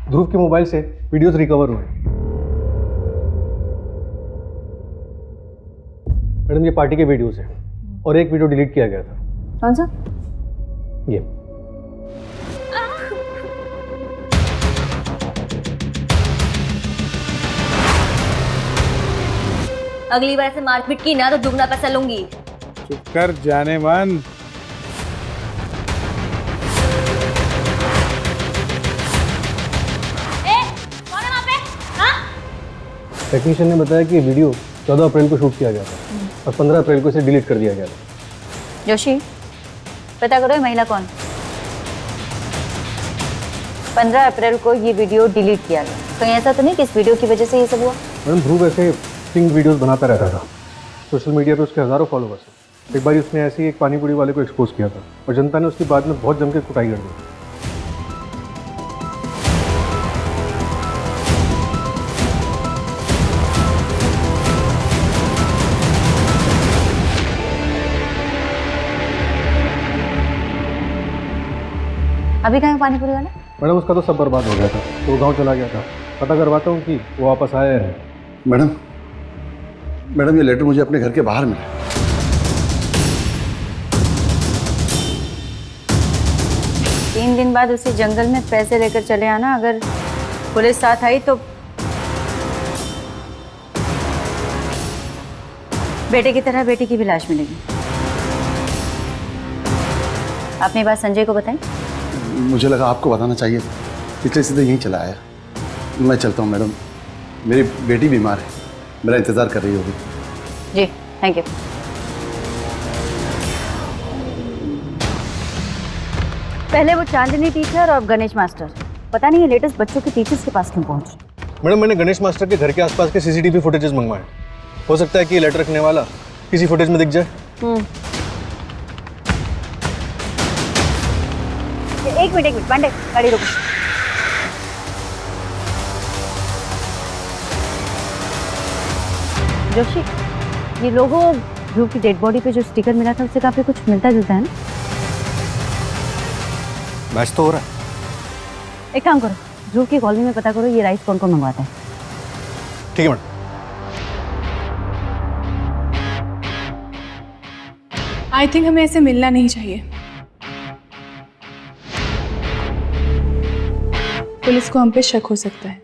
S14: ध्रुव के मोबाइल से वीडियोस रिकवर हुए। मैडम ये पार्टी के वीडियोस हैं और एक वीडियो डिलीट किया गया था।
S22: कौन सा?
S14: ये
S21: अगली बार से मारपीट की ना तो दुगना पैसा लूंगी।
S15: चुप कर जाने मन।
S6: कौन है वहाँ पे? हाँ?
S14: टेक्नीशियन ने बताया कि वीडियो 14 अप्रैल को शूट किया गया था और 15 अप्रैल को इसे डिलीट कर दिया गया था।
S21: जोशी, पता करो ये महिला कौन? 15 अप्रैल को ये वीडियो डिलीट किया गया। कहीं ऐसा तो नहीं कि इस वीडियो की वजह से ये सब हुआ?
S14: मैडम ध्रुव ऐसे सिंग वीडियोस बनाता रहता था। सोशल मीडिया पे उसके हज़ारों फॉलोवर्स हैं। एक बार उसने ऐसे ही एक पानी पूरी वाले को एक्सपोज किया था और जनता ने उसकी बाद में बहुत जम के कुटाई कर दी।
S21: अभी कहाँ है पानी पूरी वाला?
S14: मैडम उसका तो सब बर्बाद हो गया था, तो वो गाँव चला गया था। पता करवाता हूँ कि वो वापस आया है।
S11: मैडम ये लेटर मुझे अपने घर के बाहर मिला।
S21: तीन दिन बाद उसे जंगल में पैसे लेकर चले आना। अगर पुलिस साथ आई तो बेटे की तरह बेटी की भी लाश मिलेगी। आपने बात संजय को बताई?
S11: मुझे लगा आपको बताना चाहिए था, इसलिए सीधे यहीं चला आया। मैं चलता हूँ मैडम, मेरी बेटी बीमार है, मेरा इंतज़ार कर रही होगी।
S21: जी थैंक यू। पहले वो चांदनी टीचर और गणेश मास्टर, पता नहीं ये लेटेस्ट बच्चों के टीचर्स के पास क्यों पहुंच।
S14: मैडम मैंने गणेश मास्टर के घर के आसपास के सीसीटीवी फुटेजेस मंगवाए। हो सकता है कि ये लेटर रखने वाला किसी फुटेज में दिख जाए।
S21: एक मिनट पांडे, गाड़ी रोको। जोशी, ये लोगों ध्रुव की डेड बॉडी पे जो स्टिकर मिला था उससे काफी कुछ मिलता जुलता है ना?
S14: मैच तो हो रहा है।
S21: एक काम करो, ध्रुव की कॉलोनी में पता करो ये राइस कौन कौन मंगवाता है।
S14: ठीक है मैडम।
S12: आई थिंक हमें ऐसे मिलना नहीं चाहिए। पुलिस को हम पे शक हो सकता है।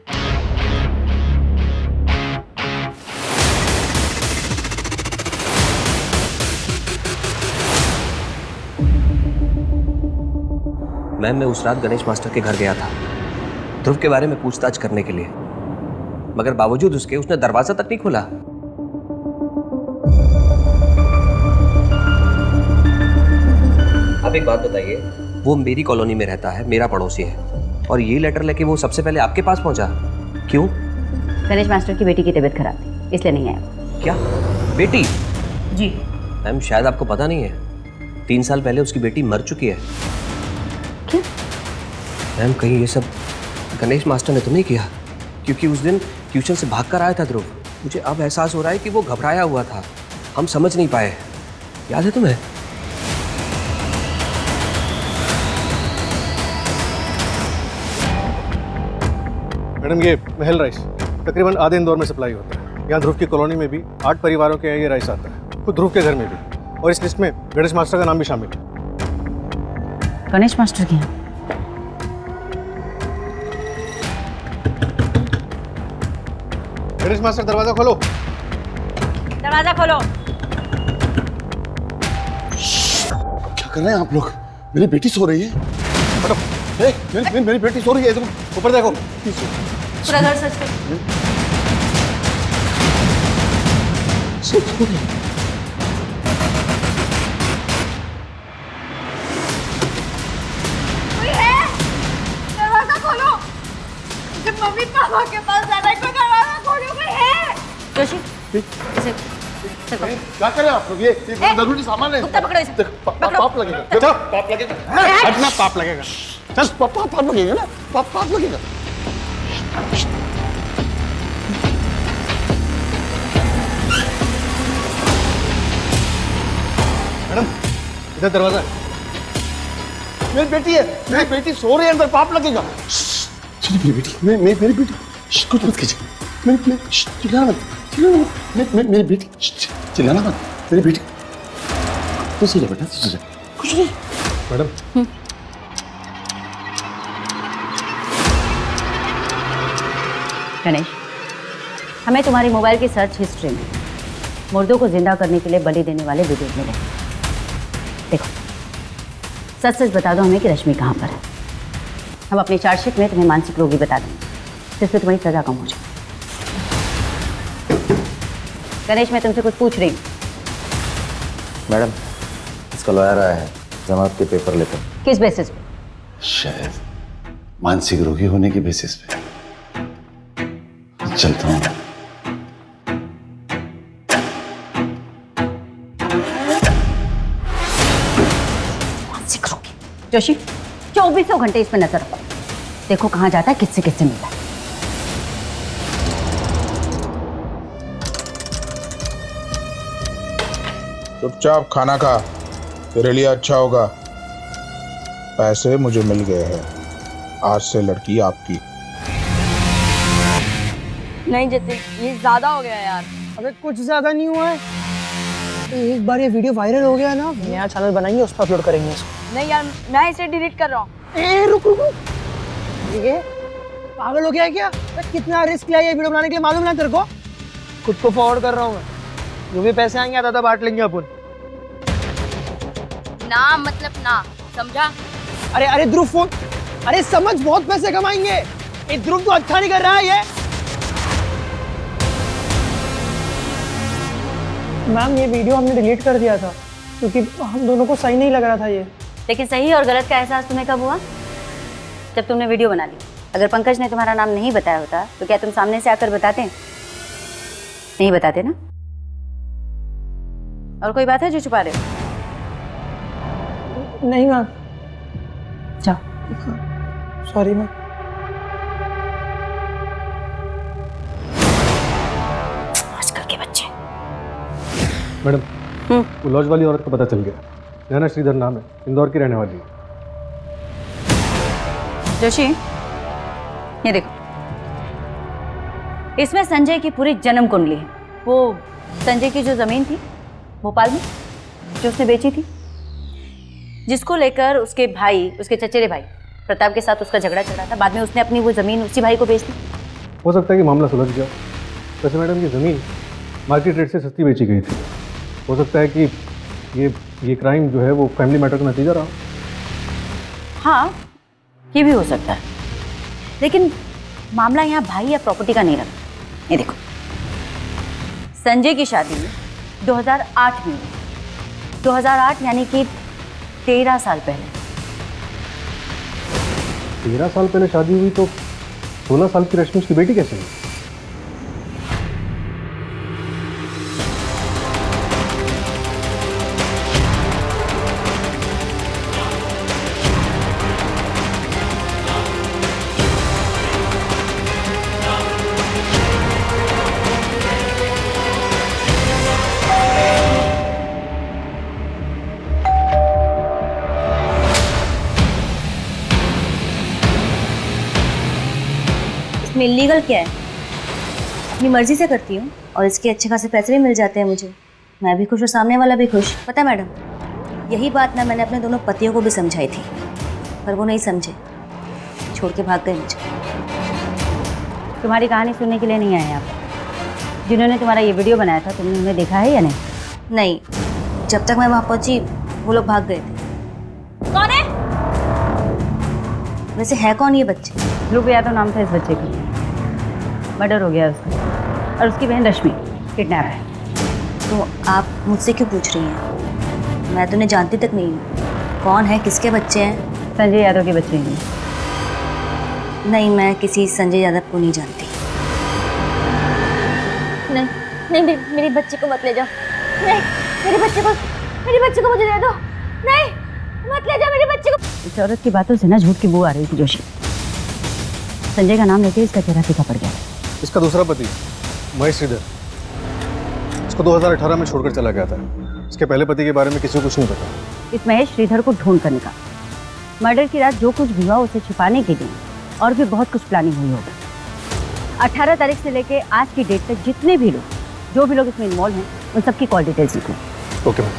S24: मैम मैं उस रात गणेश मास्टर के घर गया था ध्रुव के बारे में पूछताछ करने के लिए, मगर बावजूद उसके उसने दरवाजा तक नहीं खोला। आप एक बात बताइए, वो मेरी कॉलोनी में रहता है, मेरा पड़ोसी है, और ये लेटर लेके वो सबसे पहले आपके पास पहुंचा, क्यों?
S21: गणेश मास्टर की बेटी की तबीयत खराब थी इसलिए नहीं आया।
S24: क्या बेटी?
S21: जी
S24: मैम शायद आपको पता नहीं है, 3 साल पहले उसकी बेटी मर चुकी है।
S21: क्या?
S24: मैम कहीं ये सब गणेश मास्टर ने तो नहीं किया? क्योंकि उस दिन ट्यूशन से भाग कर आया था ध्रुव। मुझे अब एहसास हो रहा है कि वो घबराया हुआ था, हम समझ नहीं पाए। याद है तुम्हें?
S14: मैडम ये महल राइस तकरीबन आधे इंदौर में सप्लाई होता है। यहाँ ध्रुव की कॉलोनी में भी 8 परिवारों के ये राइस आता है, खुद ध्रुव के घर में भी, और इस लिस्ट में गणेश मास्टर का नाम भी शामिल है।
S21: गणेश मास्टर की?
S14: गणेश मास्टर दरवाजा खोलो।
S21: दरवाजा खोलो।
S11: क्या कर रहे हैं आप लोग? मेरी बेटी सो रही है। मेरी बेटी सो रही है,
S14: ऊपर देखो।
S21: पूरा घर सर्च करो।
S6: कोई है? दरवाजा खोलो। मुझे मम्मी पापा के पास जाना है, कोई दरवाजा खोलो, कोई है?
S21: जोशी,
S11: क्या कर रहे हैं आप लोग? ये जरूरी सामान है।
S21: कुत्ता पकड़ो इसे।
S11: पाप लगेगा। देखो पाप लगेगा।
S14: हटना, पाप लगेगा।
S11: पाप लगेगा ना, पाप लगेगा।
S14: इधर दरवाजा।
S23: मेरी बेटी है, मेरी बेटी सो रही है अंदर, पाप लगेगा।
S11: मेरी बेटी, मेरी बेटी, कुछ मत कीजिए। चिल्लाना मत, मेरी बेटी, चिल्लाना मत, मेरी बेटी। तो सो जा बेटा, सो जा, कुछ नहीं।
S14: मैडम
S21: गणेश, हमें तुम्हारी मोबाइल की सर्च हिस्ट्री में मुर्दों को जिंदा करने के लिए बलि देने वाले वीडियो मिले। देखो, सच सच बता दो हमें कि रश्मि कहाँ पर है। हम अपनी चार्जशीट में तुम्हें मानसिक रोगी बता देंगे, जिससे तुम्हारी सजा कम हो जाए। गणेश, मैं तुमसे कुछ पूछ रही हूँ।
S20: मैडम, इसका लॉयर आया है जमानत के पेपर लेकर।
S21: किस बेसिस पे?
S11: शायद मानसिक रोगी होने के बेसिस पे। चलता हूँ।
S21: मानसिक रोगी जोशी, 24 घंटे इस पर नजर रखो। देखो कहाँ जाता है, किससे किससे मिलता है।
S5: चुपचाप खाना खा, तेरे लिए अच्छा होगा। पैसे मुझे मिल गए हैं, आज से लड़की आपकी।
S3: नहीं जतिन, ये ज्यादा हो गया यार।
S23: अबे कुछ ज्यादा नहीं हुआ है। एक बार ये वीडियो वायरल हो गया ना, नया चैनल बनाएंगे, उस पर अपलोड करेंगे इसको।
S3: नहीं यार, मैं इसे डिलीट कर रहा हूँ।
S23: रुक रुक रुक, ये पागल हो गया है क्या? कितना रिस्क लिया ये वीडियो बनाने के लिए, मालूम ना तेरे को? खुद को फॉरवर्ड कर रहा हूँ मैं, जो भी पैसे आएंगे आधा बांट लेंगे अपन।
S3: ना मतलब ना, समझा?
S23: अरे अरे ध्रुव फोन, अरे समझ, बहुत पैसे कमाएंगे। ये ध्रुव तो अच्छा नहीं कर रहा है ये। मैम, ये वीडियो हमने डिलीट कर दिया था क्योंकि हम दोनों को सही नहीं लग रहा था ये।
S21: लेकिन सही और गलत का एहसास तुम्हें कब हुआ? जब तुमने वीडियो बना ली। अगर पंकज ने तुम्हारा नाम नहीं बताया होता तो क्या तुम सामने से आकर बताते? नहीं बताते ना? और कोई बात है जो छुपा रहे हो?
S23: नहीं मैम।
S21: जाओ।
S23: Sorry ma'am.
S21: आजकल के बच्चे।
S14: मैडम, वो लॉज वाली औरत को पता चल गया। नैना श्रीधर नाम है, इंदौर की रहने वाली है।
S21: जोशी, ये देखो, इसमें संजय की पूरी जन्म कुंडली है। वो संजय की जो जमीन थी भोपाल में, जो उसने बेची थी, जिसको लेकर उसके भाई, उसके चचेरे भाई प्रताप के साथ उसका झगड़ा चल रहा था। बाद में उसने अपनी वो जमीन उसी भाई को बेच दी।
S14: हो सकता है कि मामला सुलझ गया। वैसे मैडम, ये ज़मीन मार्केट रेट से सस्ती बेची गई थी। हो सकता है कि ये क्राइम जो है वो फैमिली मैटर का नतीजा रहा।
S21: हाँ, ये भी हो सकता है, लेकिन मामला यहाँ भाई या प्रॉपर्टी का नहीं रहा। ये देखो, संजय की शादी 2008 में हुई। 2008 यानी कि 13 साल पहले।
S14: 13 साल पहले शादी हुई तो 16 साल की रश्मि उसकी बेटी कैसे हुई?
S21: इसमें इलीगल क्या है? अपनी मर्जी से करती हूँ और इसके अच्छे खासे पैसे भी मिल जाते हैं मुझे। मैं भी खुश और सामने वाला भी खुश। पता है मैडम, यही बात ना मैंने अपने दोनों पतियों को भी समझाई थी, पर वो नहीं समझे, छोड़ के भाग गए मुझे। तुम्हारी कहानी सुनने के लिए नहीं आए आप। जिन्होंने तुम्हारा ये वीडियो बनाया था, तुमने उन्हें देखा है या नहीं? नहीं, जब तक मैं वहाँ पहुँची वो लोग भाग गए थे। कौन है? वैसे है कौन ये बच्चे? ध्रुव यादव नाम था इस बच्चे का। मर्डर हो गया उसका, और उसकी बहन रश्मि किडनैप है। तो आप मुझसे क्यों पूछ रही हैं? मैं तो उन्हें जानती तक नहीं हूँ। कौन है, किसके बच्चे हैं? संजय यादव के बच्चे हैं। नहीं, मैं किसी संजय यादव को नहीं जानती।
S3: नहीं नहीं, मेरे बच्चे को मत ले जाओ। नहीं, मेरे बच्चे को मुझे दे दो। नहीं, मत ले जाओ मेरे बच्चे को।
S21: इस औरत की बातों से ना झूठ की बू आ रही थी जोशी। संजय का नाम लेते ही इसका चेहरा फीका पड़ गया।
S14: इसका दूसरा पति महेश श्रीधर, इसको 2018 में छोड़कर चला गया था। इसके पहले पति के बारे में किसी को कुछ नहीं पता।
S21: इस महेश श्रीधर को ढूंढ कर निकाल। मर्डर की रात जो कुछ भी हुआ उसे छिपाने के लिए और भी बहुत कुछ प्लानिंग हुई होगी। 18 तारीख से लेके आज की डेट तक जितने भी लोग, जो भी लोग इसमें इन्वॉल्व हैं, उन सबकी कॉल डिटेल्स लिखो।
S14: Okay ma'am.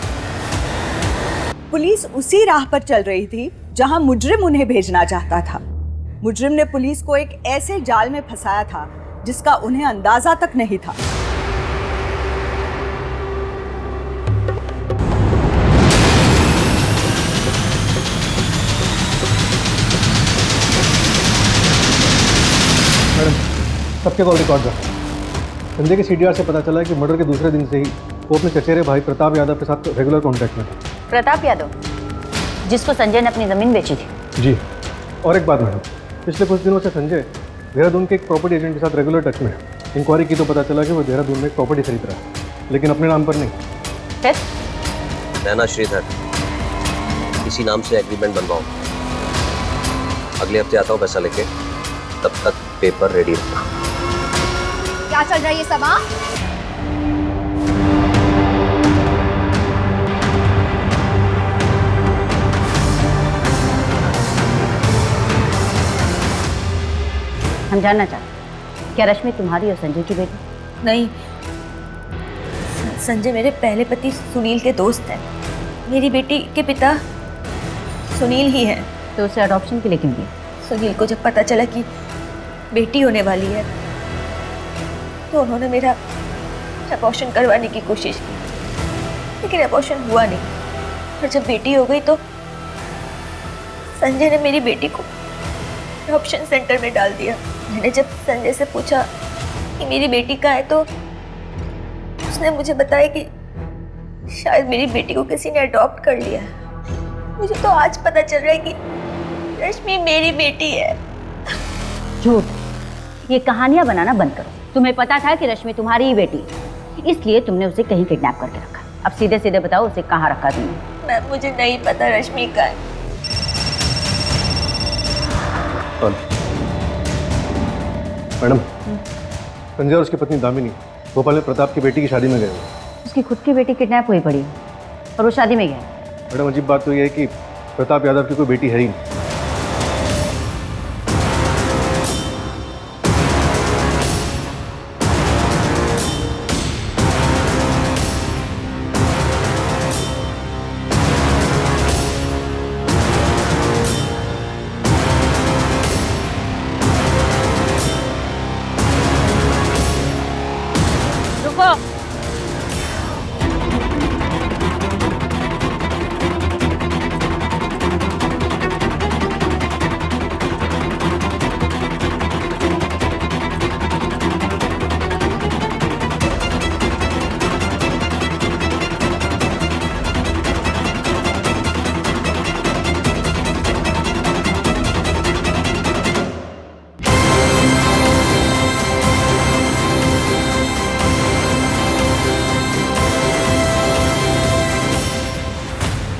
S2: पुलिस उसी राह पर चल रही थी जहां मुजरिम उन्हें भेजना चाहता था। मुजरिम ने पुलिस को एक ऐसे जाल में फंसाया था जिसका उन्हें अंदाजा तक नहीं था।
S14: मैडम, सबके कॉल रिकॉर्ड कर। संजय के सीडीआर से पता चला है कि मर्डर के दूसरे दिन से ही वो अपने चचेरे भाई प्रताप यादव के साथ रेगुलर कांटेक्ट में था।
S21: प्रताप यादव, जिसको संजय ने अपनी जमीन बेची थी?
S14: जी। और एक बात मैडम, पिछले कुछ दिनों से संजय देहरादून के एक प्रॉपर्टी एजेंट के साथ रेगुलर टच में है। इंक्वायरी की तो पता चला कि वो देहरादून में एक प्रॉपर्टी खरीद रहा है, लेकिन अपने नाम पर नहीं।
S21: फिर?
S24: नैना श्रीधर, इसी नाम से एग्रीमेंट बनवाओ। अगले हफ्ते आता हूँ पैसा लेके, तब तक पेपर रेडी रखना।
S6: क्या चल रहा है ये सब? हाँ,
S21: हम जानना चाहते हैं, क्या रश्मि तुम्हारी और संजय की बेटी?
S22: नहीं, संजय मेरे पहले पति सुनील के दोस्त हैं। मेरी बेटी के पिता सुनील ही हैं।
S21: तो उसे अडॉप्शन के लिए क्यों दिया?
S22: सुनील को जब पता चला कि बेटी होने वाली है तो उन्होंने मेरा अबॉर्शन करवाने की कोशिश की, लेकिन अबॉर्शन हुआ नहीं। और जब बेटी हो गई तो संजय ने मेरी बेटी को अडॉप्शन सेंटर में डाल दिया। मैंने जब संजय से पूछा कि मेरी बेटी कहाँ है तो उसने मुझे बताया कि शायद मेरी बेटी को किसी ने अडॉप्ट कर लिया है। मुझे तो आज पता चल रहा है कि रश्मि मेरी बेटी है।
S21: झूठ, ये कहानियां बनाना बंद करो। तुम्हें पता था कि रश्मि तुम्हारी ही बेटी है, इसलिए तुमने उसे कहीं किडनैप करके रखा। अब सीधे सीधे बताओ, उसे कहाँ रखा तुमने?
S22: मैम, मुझे नहीं पता रश्मि का है।
S14: मैडम, संजय और उसकी पत्नी दामिनी भोपाल में प्रताप की बेटी की शादी में गए हुए।
S21: उसकी खुद की बेटी किडनैप हुई पड़ी और वो शादी में गया।
S14: मैडम, अजीब बात तो ये है कि प्रताप यादव की कोई बेटी है ही नहीं।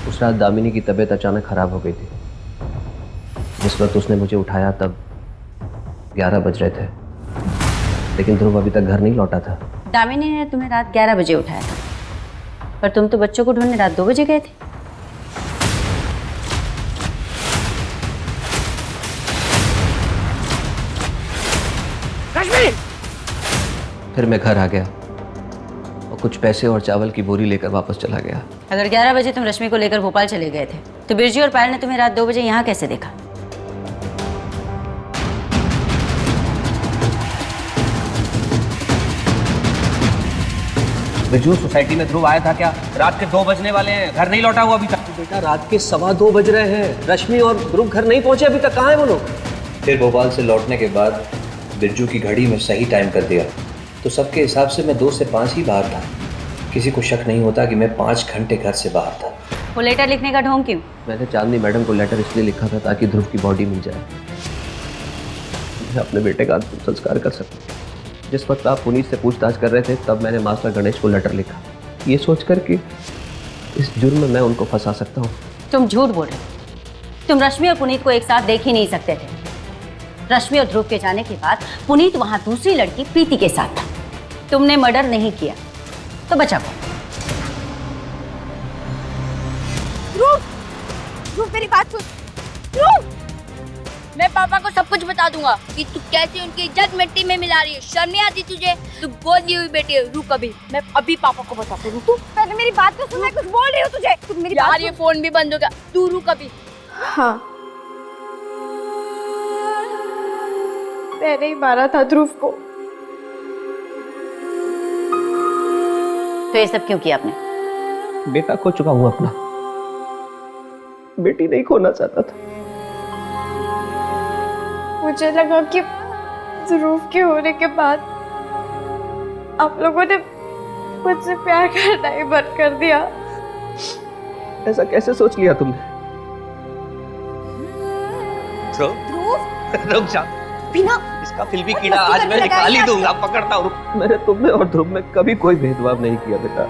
S24: उस रात दामिनी की तबीयत अचानक खराब हो गई थी। जिस वक्त उसने मुझे उठाया तब 11 बज रहे थे, लेकिन ध्रुव अभी तक घर नहीं लौटा था।
S21: दामिनी ने तुम्हें रात 11 बजे उठाया था, पर तुम तो बच्चों को ढूंढने रात 2 बजे गए थे।
S24: फिर मैं घर आ गया और कुछ पैसे और चावल की बोरी लेकर वापस चला गया।
S21: अगर 11 बजे तुम रश्मि को लेकर भोपाल चले गए थे तो बिरजू और पायल ने तुम्हें रात 2 बजे यहाँ कैसे देखा?
S24: बिरजू, सोसाइटी में ध्रुव आया था क्या? रात के 2 बजने वाले हैं, घर नहीं लौटा हुआ अभी तक।
S7: बेटा, रात के 2:15 बज रहे हैं। रश्मि और ध्रुव घर नहीं पहुंचे अभी तक। कहाँ है वो लोग?
S24: फिर भोपाल से लौटने के बाद बिरजू की घड़ी में सही टाइम कर दिया तो सबके हिसाब से मैं 2 से 5 ही बाहर था। किसी को शक नहीं होता कि मैं 5 घंटे घर से बाहर था।
S21: वो लेटर लिखने का ढोंग क्यों?
S24: मैंने चांदनी मैडम को लेटर इसलिए लिखा था ताकि ध्रुव की बॉडी मिल जाए, मैं अपने बेटे का अंतिम संस्कार कर सकूं। जिस वक्त आप पुनीत से पूछताछ कर रहे थे तब मैंने मास्टर गणेश को लेटर लिखा, ये सोचकर कि इस जुर्म में मैं उनको फंसा सकता हूँ।
S21: तुम झूठ बोल रहे हो। तुम रश्मि और पुनीत को एक साथ देख ही नहीं सकते थे। रश्मि और ध्रुव के जाने के बाद पुनीत वहां दूसरी लड़की प्रीति के साथ था। तुमने मर्डर नहीं किया तो बचा कौन? ध्रुव मेरी बात सुन। ध्रुव
S3: मैं पापा को सब कुछ बता दूंगा कि तू कैसे उनकी इज्जत मिट्टी में मिला रही है। शर्म नहीं आती तुझे? तू गोद ली हुई बेटी है। रुक अभी, मैं अभी पापा को बताती हूँ। तू
S21: पहले मेरी बात तो सुन, मैं कुछ बोल रही हूँ तुझे। तू मेरी
S3: यार
S21: बात
S3: ये फोन भी बंद हो गया। तू रुक अभी।
S12: हाँ, मैंने ही मारा था ध्रुव को।
S21: तो ये सब क्यों किया आपने?
S24: बेटा खो चुका हूं अपना, बेटी नहीं खोना चाहता था।
S12: मुझे लगा कि ध्रुव के होने के बाद आप लोगों ने मुझसे प्यार करना ही बंद कर दिया।
S24: ऐसा कैसे सोच लिया तुमने?
S21: ध्रुव
S24: रुक जा
S21: बिना
S24: इसका फिल्मी कीड़ा आज मैं निकाल ही दूंगा, पकड़ता हूँ। मैंने तुमने और ध्रुव में कभी कोई भेदभाव नहीं किया बेटा।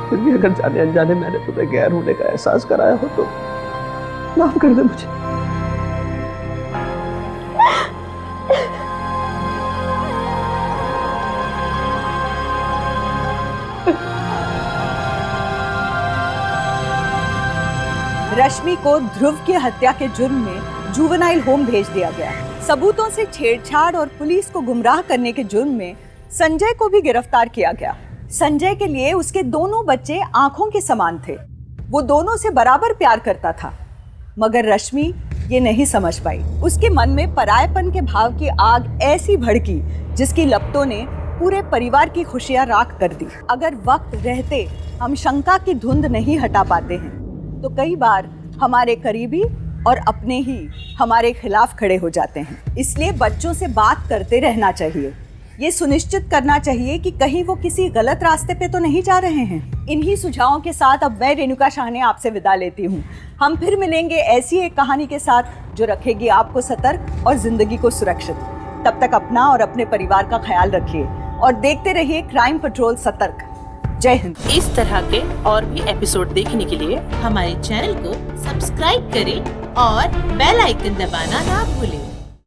S24: फिर भी अगर जाने अनजाने मैंने तुम्हें गैर होने का एहसास कराया हो तो माफ कर दे मुझे।
S2: रश्मि को ध्रुव की हत्या के जुर्म में जुवेनाइल होम भेज दिया गया। सबूतों से छेड़छाड़ और पुलिस को गुमराह करने के जुर्म में संजय को भी गिरफ्तार किया गया। संजय के लिए उसके दोनों बच्चे आंखों के समान थे। वो दोनों से बराबर प्यार करता था, मगर रश्मि ये नहीं समझ पाई। उसके मन में परायपन के भाव की आग ऐसी भड़की जिसकी लपटों ने पूरे परिवार की खुशियां राख कर दी। अगर वक्त रहते हम शंका की धुंध नहीं हटा पाते हैं तो कई बार हमारे करीबी और अपने ही हमारे खिलाफ खड़े हो जाते हैं। इसलिए बच्चों से बात करते रहना चाहिए। ये सुनिश्चित करना चाहिए कि कहीं वो किसी गलत रास्ते पे तो नहीं जा रहे हैं। इन्हीं सुझावों के साथ अब मैं रेणुका शाहने आपसे विदा लेती हूँ। हम फिर मिलेंगे ऐसी एक कहानी के साथ जो रखेगी आपको सतर्क और जिंदगी को सुरक्षित। तब तक अपना और अपने परिवार का ख्याल रखिए और देखते रहिए क्राइम पेट्रोल सतर्क। जय हिंद।
S4: इस तरह के और भी एपिसोड देखने के लिए हमारे चैनल को सब्सक्राइब करें और बेल आइकन दबाना ना भूलें।